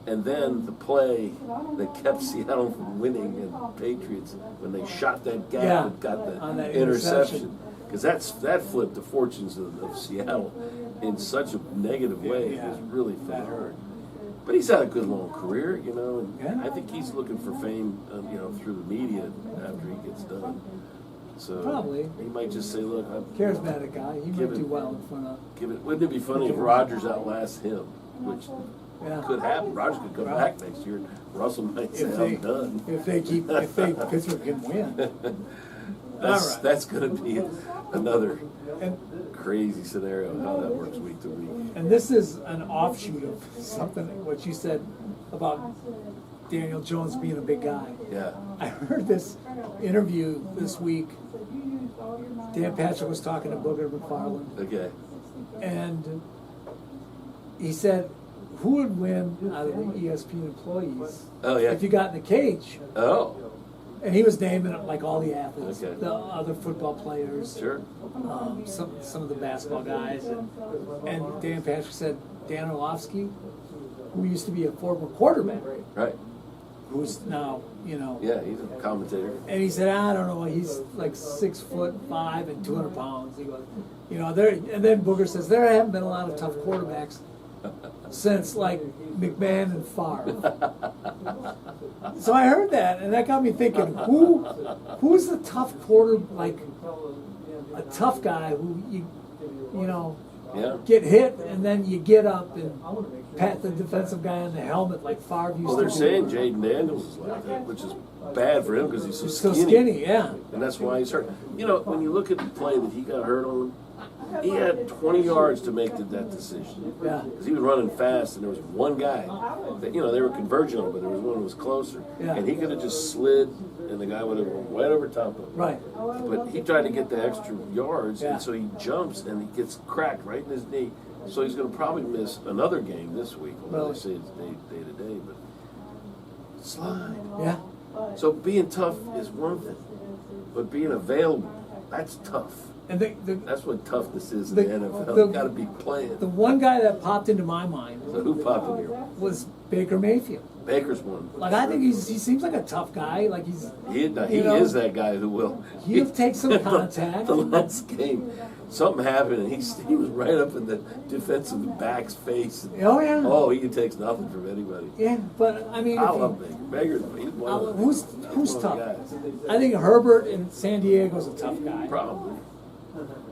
And then the play that kept Seattle from winning and Patriots when they shot that gap and got the interception. Because that flipped the fortunes of Seattle in such a negative way. It was really for the hard. But he's had a good long career, and I think he's looking for fame, through the media after he gets done. So probably he might just say, "Look, I'm charismatic guy. He might do well in front of." Wouldn't it be funny if Rodgers outlasts him? Which could happen. Rodgers could come back next year. Russell might say, "I'm done." If Pittsburgh can win. That's going to be another crazy scenario how that works week to week. And this is an offshoot of something what you said about Daniel Jones being a big guy. Yeah. I heard this interview this week. Dan Patrick was talking to Booger McFarland. Okay. And he said, who would win out of the ESPN employees if you got in the cage? Oh. And he was naming like all the athletes, Okay. the other football players, Sure. some of the basketball guys, and Dan Patrick said Dan Orlovsky, who used to be a former quarterback, Right. who's now Yeah, he's a commentator. and he said, I don't know, he's like 6'5" and 200 pounds. He goes, there. And then Booger says there haven't been a lot of tough quarterbacks since like McMahon and Favre. So I heard that, and that got me thinking, who's the tough like a tough guy who get hit and then you get up and pat the defensive guy on the helmet like Favre used to do. Well, they're saying Jaden Daniels is like that, which is bad for him because he's so skinny, yeah. And that's why he's hurt. When you look at the play that he got hurt on, he had 20 yards to make that decision. Yeah. Because he was running fast, and there was one guy that, they were converging on, but there was one who was closer. Yeah. And he could have just slid, and the guy would have went right over top of him. Right. But he tried to get the extra yards, Yeah. and so he jumps, and he gets cracked right in his knee. So he's going to probably miss another game this week, although they say it's day to day. But slide. Yeah. So being tough is one thing, but being available, that's tough. And That's what toughness is in the NFL. You got to be playing. The one guy that popped into my mind So who popped in here? was Baker Mayfield. Baker's one. Like I think he seems like a tough guy. Like he is that guy who will. He'll take some contact. The last game, something happened, and he was right up in the defensive back's face. Oh yeah. Oh, he takes nothing from anybody. Yeah, but I mean, I love Baker. Baker's he's one of the, who's one of the tough? guys. I think Herbert in San Diego's a tough guy. Probably.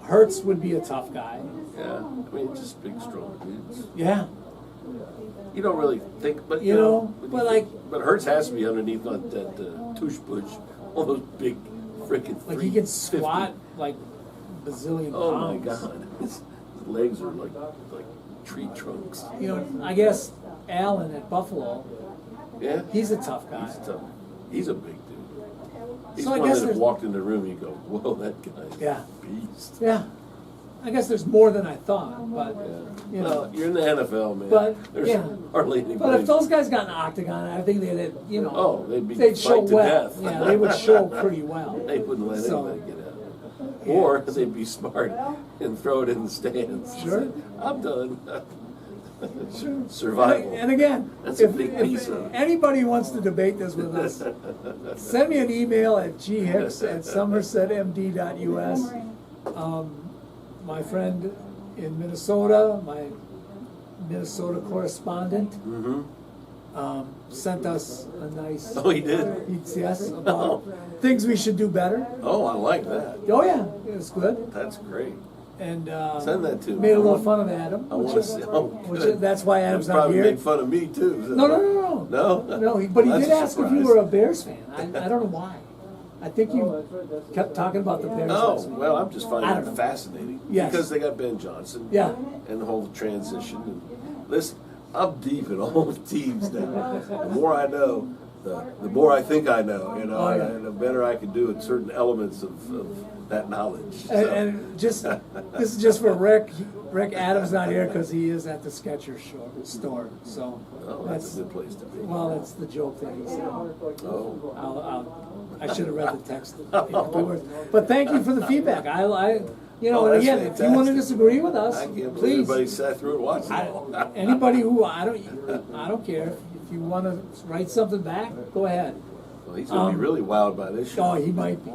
Hertz would be a tough guy. Yeah. I mean, just big, strong dudes. Yeah. You don't really think, but but Hurts has to be underneath that tush push, all those big freaking. Like he can squat like bazillion pounds. Oh my God, his legs are like tree trunks. I guess Allen at Buffalo. Yeah, he's a tough guy. He's a big dude. He's So I one guess that walked in the room, you go, whoa, that guy's a beast. Yeah. I guess there's more than I thought, but Well, you're in the NFL, man. But There's hardly anybody. But if those guys got an octagon, I think they'd fight show to well. death. Yeah, they would show pretty well. They wouldn't let anybody get out. Or they'd be smart and throw it in the stands. Sure. I'm done. Sure. Survival. And again, That's a big piece of it. anybody wants to debate this with us, send me an email at ghicks@somersetmd.us. My friend in Minnesota, my Minnesota correspondent, sent us a nice. Oh, he did? Yes, about things we should do better. Oh, I like that. Oh yeah, it was good. That's great. and Send that to me. made a little fun of Adam. I want to see. Oh, good. That's why Adam's They'll not probably here. make fun of me too. No. No? But he Well, did that's a ask if you surprise. were a Bears fan. I don't know why. I think you kept talking about the Bears last Oh, week. well, I'm just I finding don't it know. fascinating. Yes. Because they got Ben Johnson. Yeah. And the whole transition. And listen, I'm deep in all teams now. The more I know, the more I think I know, you know, Oh, yeah. and the better I can do at certain elements of that knowledge. So. And just this is just for Rick. Rick Adams not here because he is at the Skechers store. So Oh, that's a good place to be. well, that's the joke that he said. Oh. I should have read the text. But thank you for the feedback. You know, Oh, and that's again, if you want to fantastic. disagree with us, I can't believe please. everybody sat through it and watched it. Anybody who I don't care. If you want to write something back, go ahead. Well, he's going to be really wowed by this show. Oh, he might be.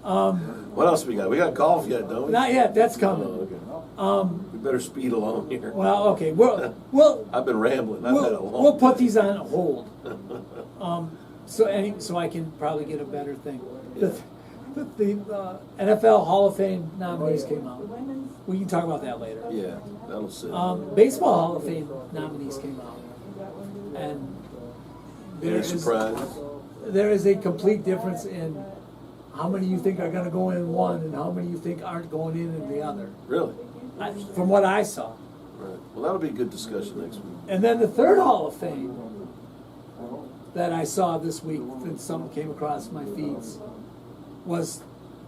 What else we got? We got golf yet, don't we? Not yet. That's Oh, coming. okay. We better speed along here. Well, okay. We'll I've been rambling. I've had a long we'll put day. these on hold. So I can probably get a better thing. The NFL Hall of Fame nominees came out. We can talk about that later. Yeah, that'll sit. Baseball Hall of Fame nominees came out, and Any surprise? there is a complete difference in how many you think are going to go in one and how many you think aren't going in the other. Really? From what I saw. Right. Well, that'll be a good discussion next week. And then the third Hall of Fame that I saw this week, that some came across my feeds, was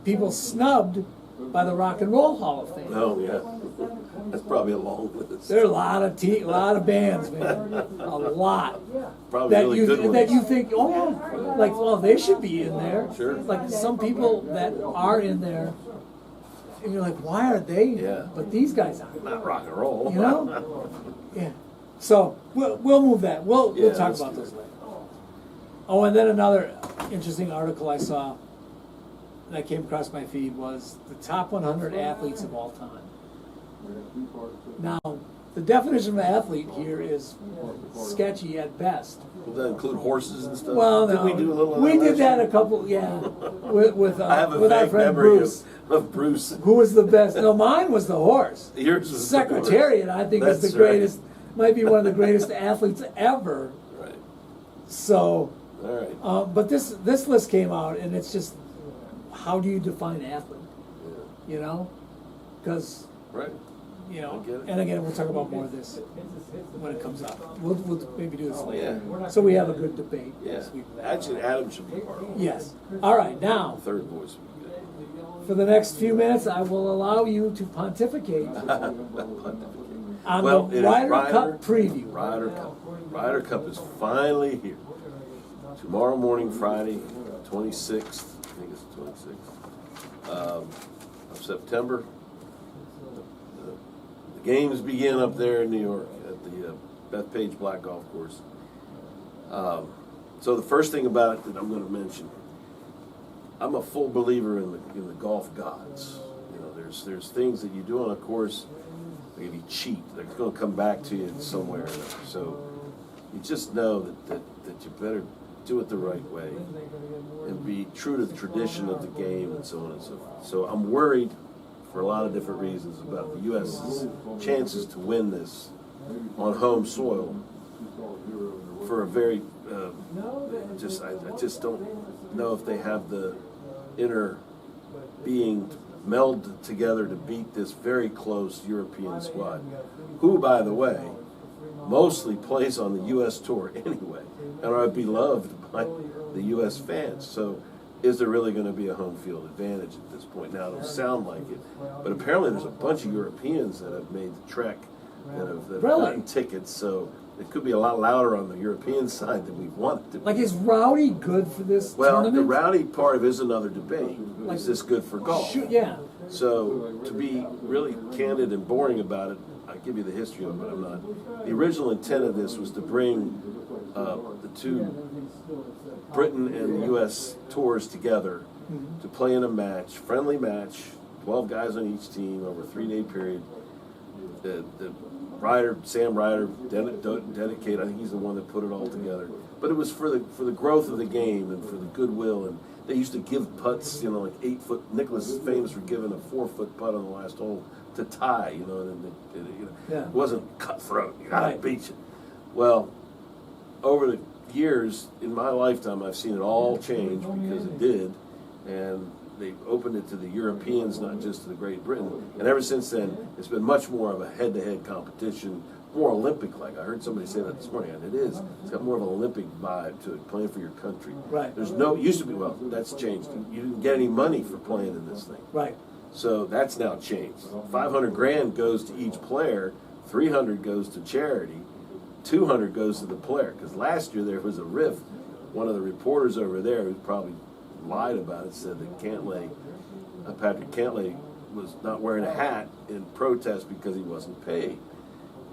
people snubbed by the Rock and Roll Hall of Fame. Oh, yeah. That's probably a long list. There are a lot of bands, man, a lot Probably really good ones. that you think, oh yeah, like well they should be in there. Sure. Like some people that are in there, and you're like, why are they? Yeah. But these guys aren't. Not rock and roll. You know? Yeah. So we'll move that. We'll Yeah, talk let's about do those that. later. Oh, and then another interesting article I saw that came across my feed was the top 100 athletes of all time. Now, the definition of athlete here is sketchy at best. Will that include horses and stuff? Well, Did no, we do a little of we that did last that year? a couple, yeah, with I have a our vague friend memory Bruce, of Bruce. who was the best. No, mine was the horse. Yours was the horse. Secretariat, I think, is That's the right. greatest, might be one of the greatest athletes ever. Right. So, All right. but this list came out, and it's just, how do you define athlete? You know, because Right. you know, I get it. and again, we'll talk about more of this when it comes up. We'll maybe do this later, Yeah. so we have a good debate. Yeah. this week. Actually, Adam should be part of it. Yes. All right. Now, Third voice would be good. for the next few minutes, I will allow you to pontificate on Well, the it is Ryder Ryder- Cup preview. Ryder Cup. Ryder Cup is finally here. Tomorrow morning, Friday, 26th, I think it's the 26th, of September. The games begin up there in New York at the Bethpage Black Golf Course. So the first thing about it that I'm going to mention, I'm a full believer in the golf gods. You know, there's things that you do on a course, like if you cheat, they're going to come back to you somewhere or another. So you just know that you better do it the right way and be true to the tradition of the game and so on and so forth. So I'm worried for a lot of different reasons about the U.S.'s chances to win this on home soil for a very, I just don't know if they have the inner being to meld together to beat this very close European squad, who, by the way, mostly plays on the U.S. tour anyway, and are beloved by the U.S. fans. So is there really going to be a home field advantage at this point? Now, it'll sound like it, but apparently there's a bunch of Europeans that have made the trek that have Really? gotten tickets, so it could be a lot louder on the European side than we want it to be. Like, is Rowdy good for this Well, tournament? the rowdy part of it is another debate. Is this good for golf? Yeah. So, to be really candid and boring about it, I'll give you the history of it, but I'm not. The original intent of this was to bring the two Britain and the U.S. tours together to play in a match, friendly match, 12 guys on each team over a 3-day period. The Sam Ryder, dedicated. I think he's the one that put it all together. But it was for the growth of the game and for the goodwill. And they used to give putts, like 8 foot. Nicholas is famous for giving a 4 foot putt on the last hole to tie. And it wasn't cutthroat. You gotta beat you. Well, over the years in my lifetime, I've seen it all change because it did, and they opened it to the Europeans, not just to the Great Britain. And ever since then, it's been much more of a head-to-head competition, more Olympic-like. I heard somebody say that this morning, and it is. It's got more of an Olympic vibe to it, playing for your country. Right. Used to be, well, that's changed. You didn't get any money for playing in this thing. Right. So that's now changed. 500 grand goes to each player, 300 goes to charity, 200 goes to the player. Because last year there was a riff. One of the reporters over there, who probably lied about it, said that Patrick Cantlay was not wearing a hat in protest because he wasn't paid.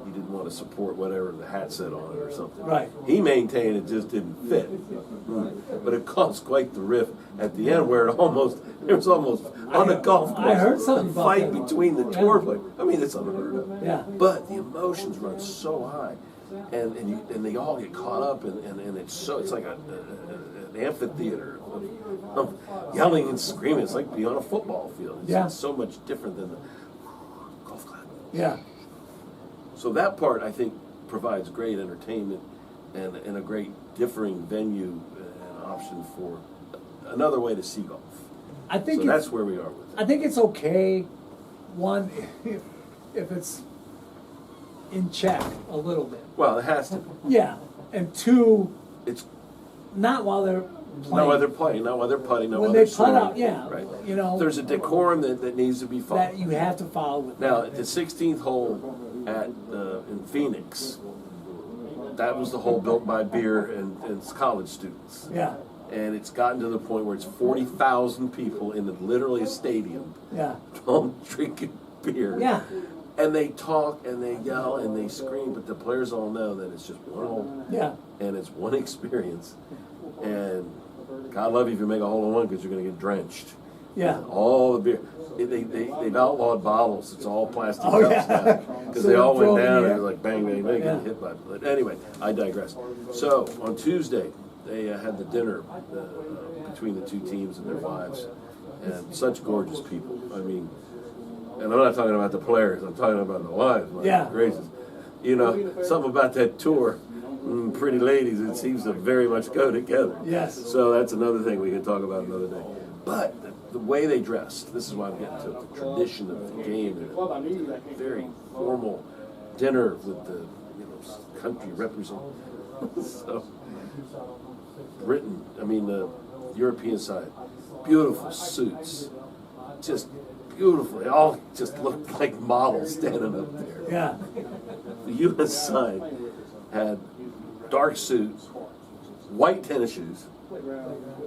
He didn't want to support whatever the hat said on it or something. Right. He maintained it just didn't fit. But it caused quite the riff at the end, where it was almost on the golf course. I heard something a about fight that. between the tour players. I mean, it's unheard of. Yeah. But the emotions run so high, and they all get caught up, and it's like an amphitheater of yelling and screaming. It's like being on a football field. It's so much different than the golf club. Yeah. So that part, I think, provides great entertainment and a great differing venue and option for another way to see golf. I think so that's where we are with it. I think it's okay, one, if it's in check a little bit. Well, it has to be. Yeah. And two, It's not while they're playing. not while they're playing, not while they're putting, not When while they they're putt swinging. out, yeah, Right. there's a decorum that needs to be followed. that you have to follow with. Now, at the 16th hole in Phoenix, that was the hole built by beer and college students. Yeah. And it's gotten to the point where it's 40,000 people in literally a stadium, Yeah. all drinking beer. Yeah. And they talk and they yell and they scream, but the players all know that it's just one hole Yeah. and it's one experience. And God love you if you make a hole in one, because you're going to get drenched. Yeah. All the beer. They've outlawed bottles. It's all plastic Oh, cups yeah. now. Because So they all they throw went them down in the and air. like bang, bang, bang, Yeah. getting hit by it. But anyway, I digress. So on Tuesday, they had the dinner between the two teams and their wives. And such gorgeous people. I mean, and I'm not talking about the players. I'm talking about the wives. My Yeah. gracious. Something about that tour. Pretty ladies, it seems to very much go together. Yes. So that's another thing we can talk about another day. But the way they dressed, this is why I'm getting to the tradition of the game, and a very formal dinner with the country representative. So Britain, the European side, beautiful suits, just beautiful. They all just looked like models standing up there. Yeah. The U.S. side had dark suit, white tennis shoes,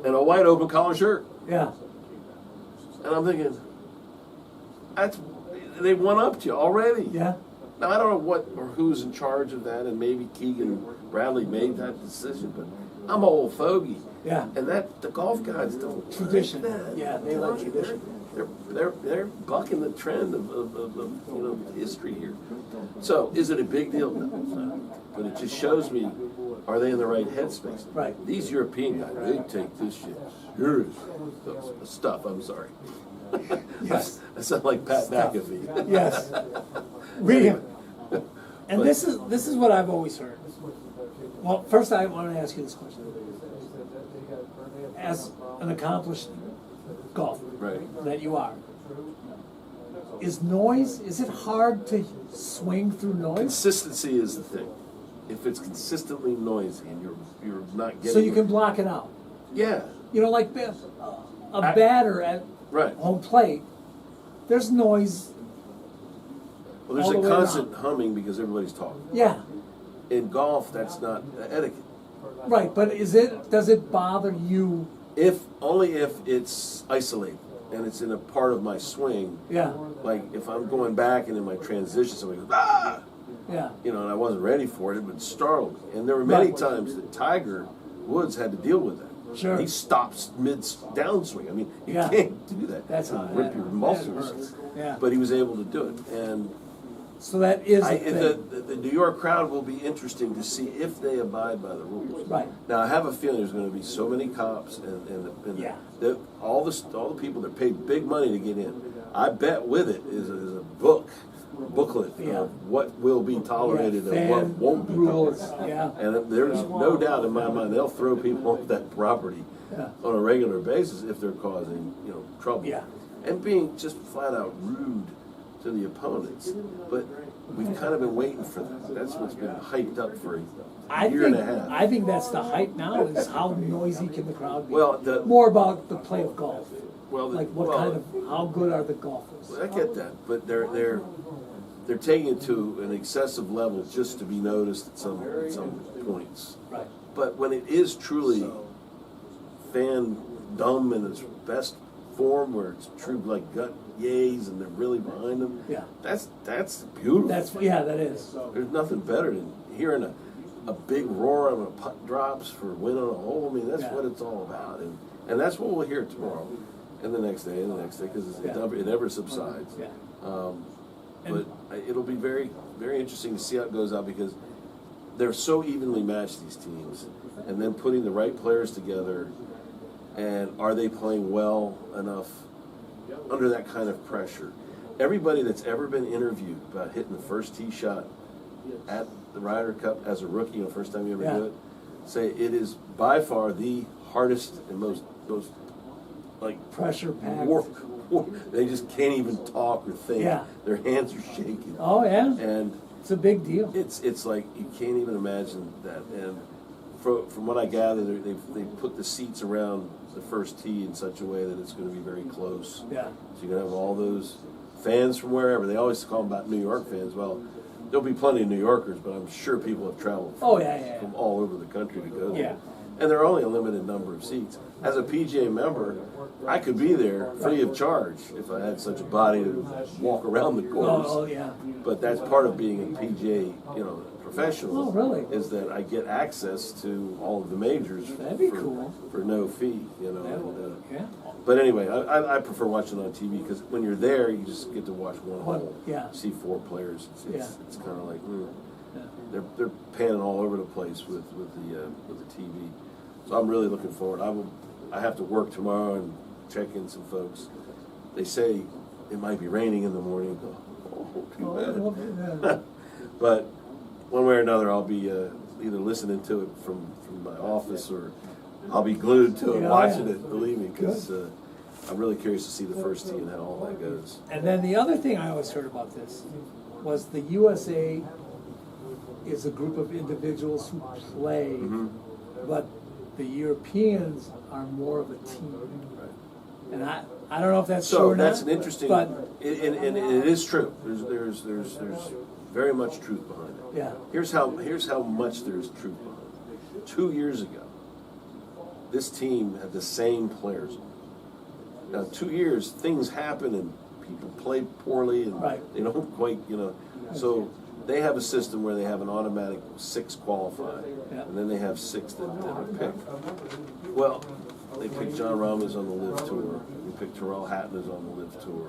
and a white open collar shirt. Yeah. And I'm thinking, they one-upped you already. Yeah. Now, I don't know what or who's in charge of that, and maybe Keegan Bradley made that decision, but I'm an old fogey. Yeah. And the golf guys don't Tradition. like that. Yeah, they like tradition. They're bucking the trend of history here. So, is it a big deal? No. But it just shows me, are they in the right headspace? Right. These European guys, they take this shit serious. Stuff, I'm sorry. Yes. I sound like Pat McAfee. Yes. And this is what I've always heard. Well, first I want to ask you this question. As an accomplished golfer that you are, is it hard to swing through noise? Consistency is the thing. If it's consistently noisy and you're not getting So you can block it out. Yeah. Like a batter at Right. home plate, there's noise. Well, there's all a the way constant around. humming because everybody's talking. Yeah. In golf, that's not etiquette. Right, but does it bother you? Only if it's isolated and it's in a part of my swing. Yeah. Like if I'm going back and in my transition, somebody goes, ah! Yeah. And I wasn't ready for it, it would startle me. And there were many Right. times that Tiger Woods had to deal with that. Sure. He stops mid downswing. You Yeah. can't do that. That's It'll how rip your muscles. hurts. Yeah. But he was able to do it. And So that is a thing. The New York crowd will be interesting to see if they abide by the rules. Right. Now, I have a feeling there's going to be so many cops Yeah. all the people that paid big money to get in. I bet with it is a booklet Yeah. of what will be tolerated and what Fan won't be rules, tolerated. yeah. And there's no doubt in my mind they'll throw people off that property Yeah. on a regular basis if they're causing trouble. Yeah. And being just flat out rude to the opponents. But we've kind of been waiting for that. That's what's been hyped up for a year and a half. I think that's the hype now, is how noisy can the crowd be? Well, More about the play of golf. Well, Like how good are the golfers? I get that, but they're taking it to an excessive level just to be noticed at some points. Right. But when it is truly fan-dumb in its best form, where it's true like gut yays and they're really behind them, Yeah. that's beautiful. That is. There's nothing better than hearing a big roar when a putt drops for winning a hole. I mean, that's Yeah. what it's all about, and that's what we'll hear tomorrow, and the next day, because it never subsides. Yeah. But it'll be very, very interesting to see how it goes out, because they're so evenly matched, these teams, and then putting the right players together, and are they playing well enough under that kind of pressure? Everybody that's ever been interviewed about hitting the first tee shot at the Ryder Cup as a rookie, first time you ever do it, say it is by far the hardest and most like Pressure packed. they just can't even talk or think. Yeah. Their hands are shaking. Oh yeah. And It's a big deal. it's like you can't even imagine that. And from what I gather, they put the seats around the first tee in such a way that it's going to be very close. Yeah. So you're going to have all those fans from wherever. They always call them about New York fans. Well, there'll be plenty of New Yorkers, but I'm sure people have traveled from all over the country to go there. Yeah. And there are only a limited number of seats. As a PGA member, I could be there free of charge if I had such a body to walk around the course. Oh yeah. But that's part of being a PGA, professional. Oh, really? Is that I get access to all of the majors. That'd be cool. For no fee, Yeah. But anyway, I prefer watching on TV, because when you're there, you just get to watch one hole. Yeah. See 4 players. It's kind of like Yeah. they're panning all over the place with the TV. So I'm really looking forward. I have to work tomorrow and check in some folks. They say it might be raining in the morning. Oh, too bad. But one way or another, I'll be either listening to it from my office, or I'll be glued to it, watching it, believe me, because I'm really curious to see the first tee and how all that goes. And then the other thing I always heard about this was the USA is a group of individuals who play, but the Europeans are more of a team. And I don't know if that's true or not. So that's an interesting, but and it is true. There's very much truth behind it. yeah. Here's how much there's truth behind it. 2 years ago, this team had the same players. Now, 2 years, things happen and people play poorly and they don't quite, So they have a system where they have an automatic 6 qualify, and then they have 6 that are picked. Well, they picked John Rahm's on the Live Tour. We picked Terrell Hatton's on the Live Tour.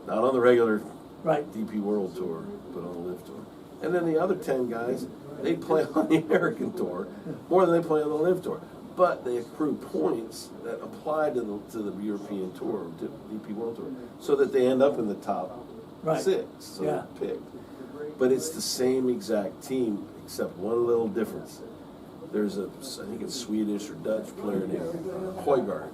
Not on the regular DP World Tour, but on the Live Tour. And then the other 10 guys, they play on the American Tour more than they play on the Live Tour. But they accrue points that apply to the European Tour, DP World Tour, so that they end up in the top 6. So they're picked. But it's the same exact team, except one little difference. There's I think it's Swedish or Dutch player named Højgaard.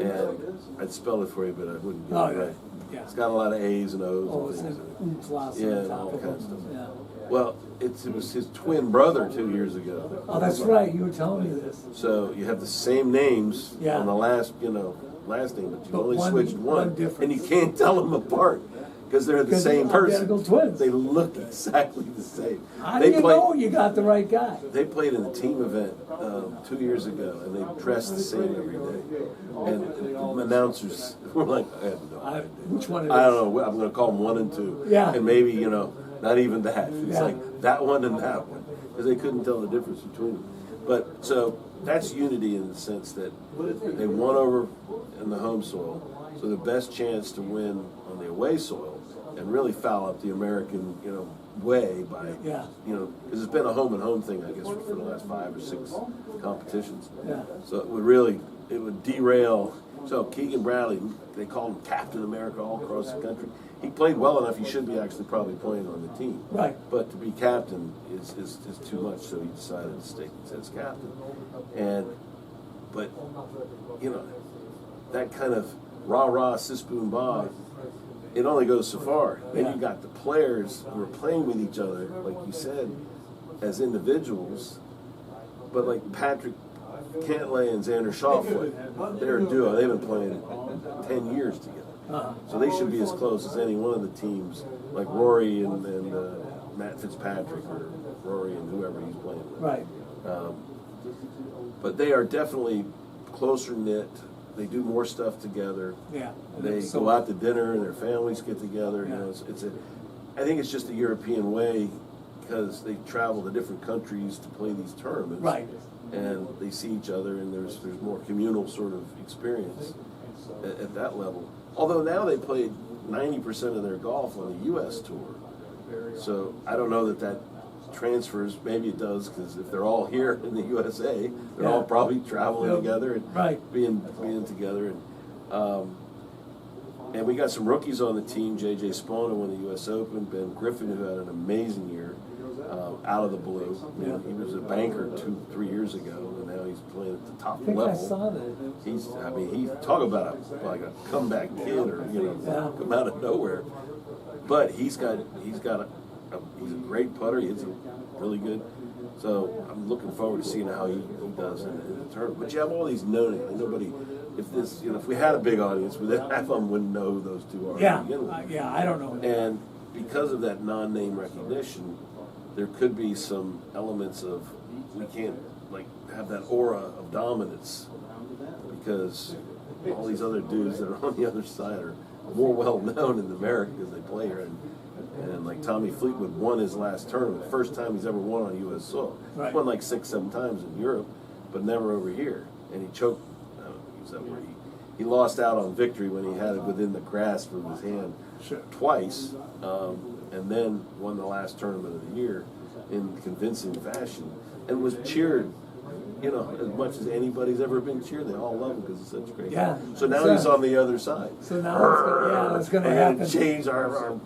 And I'd spell it for you, but I wouldn't get it right. Yeah. It's got a lot of A's and O's Oh, and it's things. an umlaut Yeah, on and top all of kinds of it. stuff. Yeah. Well, it was his twin brother 2 years ago. Oh, that's right. You were telling me this. So you have the same names on the last name, but you only switched one, difference. and you can't tell them apart because they're the same they're person. identical twins. They look exactly the same. How do you know you got the right guy? They played in a team event 2 years ago, and they dressed the same every day. And the announcers were like, I have no idea. Which one? I don't know. I'm going to call them 1 and 2. Yeah. And maybe, not even that. It's Yeah. like that one and that one. Because they couldn't tell the difference between them. But so that's unity in the sense that they won over in the home soil. So the best chance to win on the away soil and really foul up the American, way by, Yeah. because it's been a home and home thing, I guess, for the last 5 or 6 competitions. Yeah. So it would derail. So Keegan Bradley, they call him Captain America all across the country. He played well enough. He should be actually probably playing on the team. Right. But to be captain is too much, so he decided to stay as captain. But that kind of rah-rah, sis boom bah, it only goes so far. Then Yeah. you got the players who are playing with each other, like you said, as individuals. But like Patrick Cantlay and Xander Schauffele, they're a duo. They've been playing 10 years together. Uh-huh. So they should be as close as any one of the teams, like Rory and Matt Fitzpatrick, or Rory and whoever he's playing with. Right. But they are definitely closer knit. They do more stuff together. Yeah. They So- go out to dinner and their families get together. Yeah. I think it's just a European way because they travel to different countries to play these tournaments. Right. And they see each other, and there's more communal sort of experience at that level. Although now they played 90% of their golf on the U.S. tour. So I don't know that transfers. Maybe it does, because if they're all here in the USA, they're all probably traveling together and being together. And we got some rookies on the team. J.J. Spona won the U.S. Open. Ben Griffin, who had an amazing year out of the blue. He was a banker 2-3 years ago, and now he's playing at the top I think level. I saw that. He talk about like a comeback kid, or come out of nowhere. But he's a great putter. He's really good. So I'm looking forward to seeing how he does in the tournament. But you have all these nobody. If we had a big audience, half of them wouldn't know who those two are. Yeah. To begin with. Yeah. I don't know. And because of that non-name recognition, there could be some elements of we can't have that aura of dominance because all these other dudes that are on the other side are more well known in America because they play here. And like Tommy Fleetwood won his last tournament, first time he's ever won on U.S. soil. Right. He's won like 6-7 times in Europe, but never over here. And he choked. I don't use that word. He lost out on victory when he had it within the grasp of his hand twice, and then won the last tournament of the year in convincing fashion, and was cheered. As much as anybody's ever been cheered, they all love him because it's such a great. Yeah. Game. So now he's on the other side. So now it's going to happen. Change our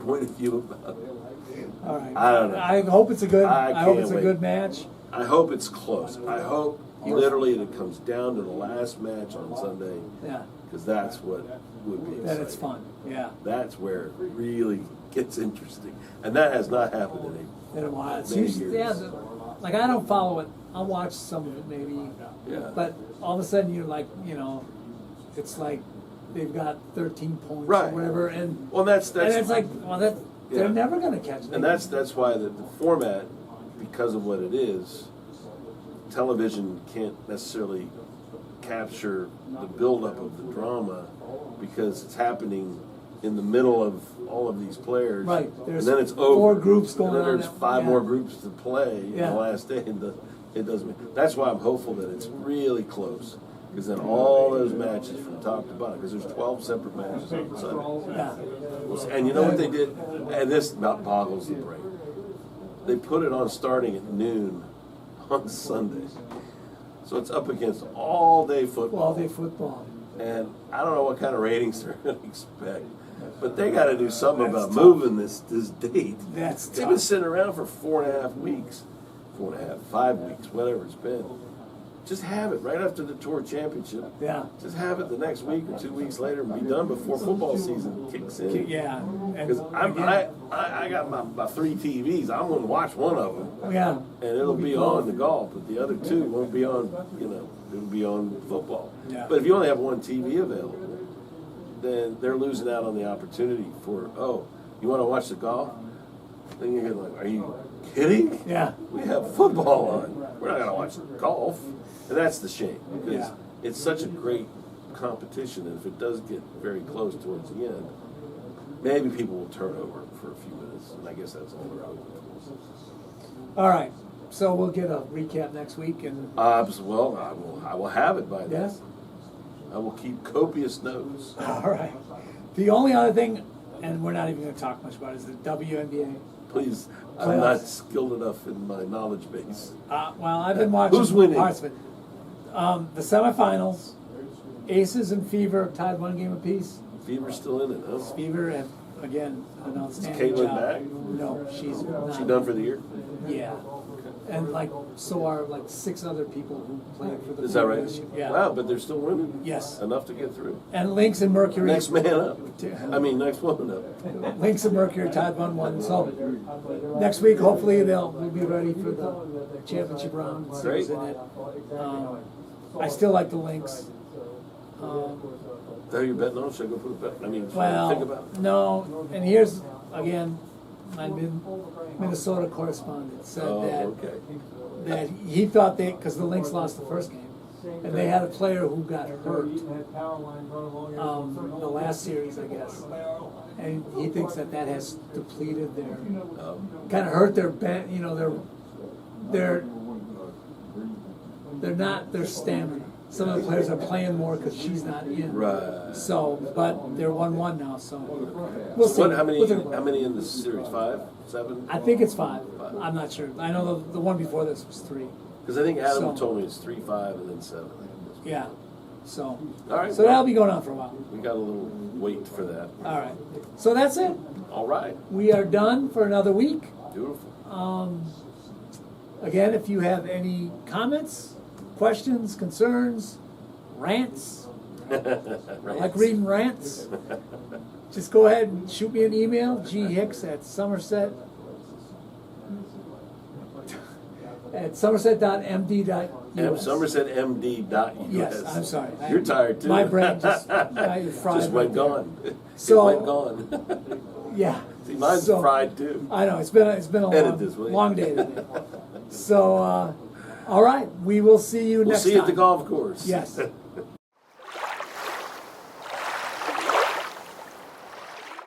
point of view about it. All right. I don't know. I hope it's a good. I hope it's a wait. good match. I hope it's close. I hope literally it comes down to the last match on Sunday. Yeah. Because that's what would be exciting. That it's fun. Yeah. That's where it really gets interesting, and that has not happened In a while. It's many usually, years. I don't follow it. I'll watch some of it maybe. Yeah. But all of a sudden it's like they've got 13 points Right. or whatever, and that's and it's like, they're Yeah. never going to catch me. And that's why the format, because of what it is, television can't necessarily capture the buildup of the drama because it's happening in the middle of all of these players. Right. And then it's over. 4 groups going and then on. there's 5 more groups to play in Yeah. the last day. And it doesn't. That's why I'm hopeful that it's really close. Because then all those matches from top to bottom, because there's 12 separate matches on Sunday. Yeah. And you know what they did? And this about boggles the brain. They put it on starting at noon on Sunday. So it's up against all-day football. All-day football. And I don't know what kind of ratings they're going to expect. But they got to do something That's about tough. moving this date. That's They've tough. been sitting around for 4.5 weeks. 4.5, 5 weeks, whatever it's been. Just have it right after the Tour Championship. Yeah. Just have it the next week or 2 weeks later and be done before football season kicks in. Yeah. Because I got my 3 TVs. I'm going to watch one of them. Yeah. And it'll be on the golf, but the other 2 won't be on, it'll be on football. Yeah. But if you only have one TV available, then they're losing out on the opportunity for, you want to watch the golf? Then you're like, are you kidding? Yeah. We have football on. We're not going to watch golf. And that's the shame, because it's such a great competition, and if it does get very close towards the end, maybe people will turn over for a few minutes, and I guess that's all we're hoping for. All right. So we'll get a recap next week, and Well, I will have it by then. Yes. I will keep copious notes. all right. The only other thing, and we're not even gonna talk much about it, is the WNBA. Please, I'm not Playoffs. skilled enough in my knowledge base. Well, I've been watching Who's winning? parts of it. The semifinals, Aces and Fever tied 1 game apiece. Fever's still in it, huh? Fever have, again, an outstanding Caitlin job. back? No, she's not. She done for the year? Yeah. And like, so are like 6 other people who played for the. Is that right? previous year. Yeah. Wow, but they're still winning. Yes. Enough to get through. And Lynx and Mercury. Next man up. I mean, next woman up. Lynx and Mercury tied 1-1. So next week, hopefully, we'll be ready for the championship round. Great. In it. I still like the Lynx. Is that who you're betting on? Should I go put a bet? I mean, think Well, about it. no. And here's again, my Minnesota correspondent said Oh, that okay. that he thought because the Lynx lost the first game, and they had a player who got hurt the last series, I guess, and he thinks that has depleted their, kind of hurt their they're not their stamina. Some of the players are playing more because she's not in. Right. So, but they're 1-1 now, so we'll see. How many in this series? 5, 7? I think it's 5. I'm not sure. I know the one before this was 3. Because I think Adam So- told me it's 3, 5, and then 7. Yeah. So, All right. so that'll be going on for a while. We got a little wait for that. All right. So that's it. All right. We are done for another week. Beautiful. Again, if you have any comments, questions, concerns, rants, I like reading rants, just go ahead and shoot me an email, ghicks@somerset somerset.md.us. SomersetMD.us. Yes, I'm sorry. You're tired too. My brain just fried. Just went right there. gone. So- It went gone. Yeah. See, mine's So- fried too. I know, it's been a Edit this, will long, you? long day today. So, all right, we will see you We'll next see time. you at the golf course. Yes.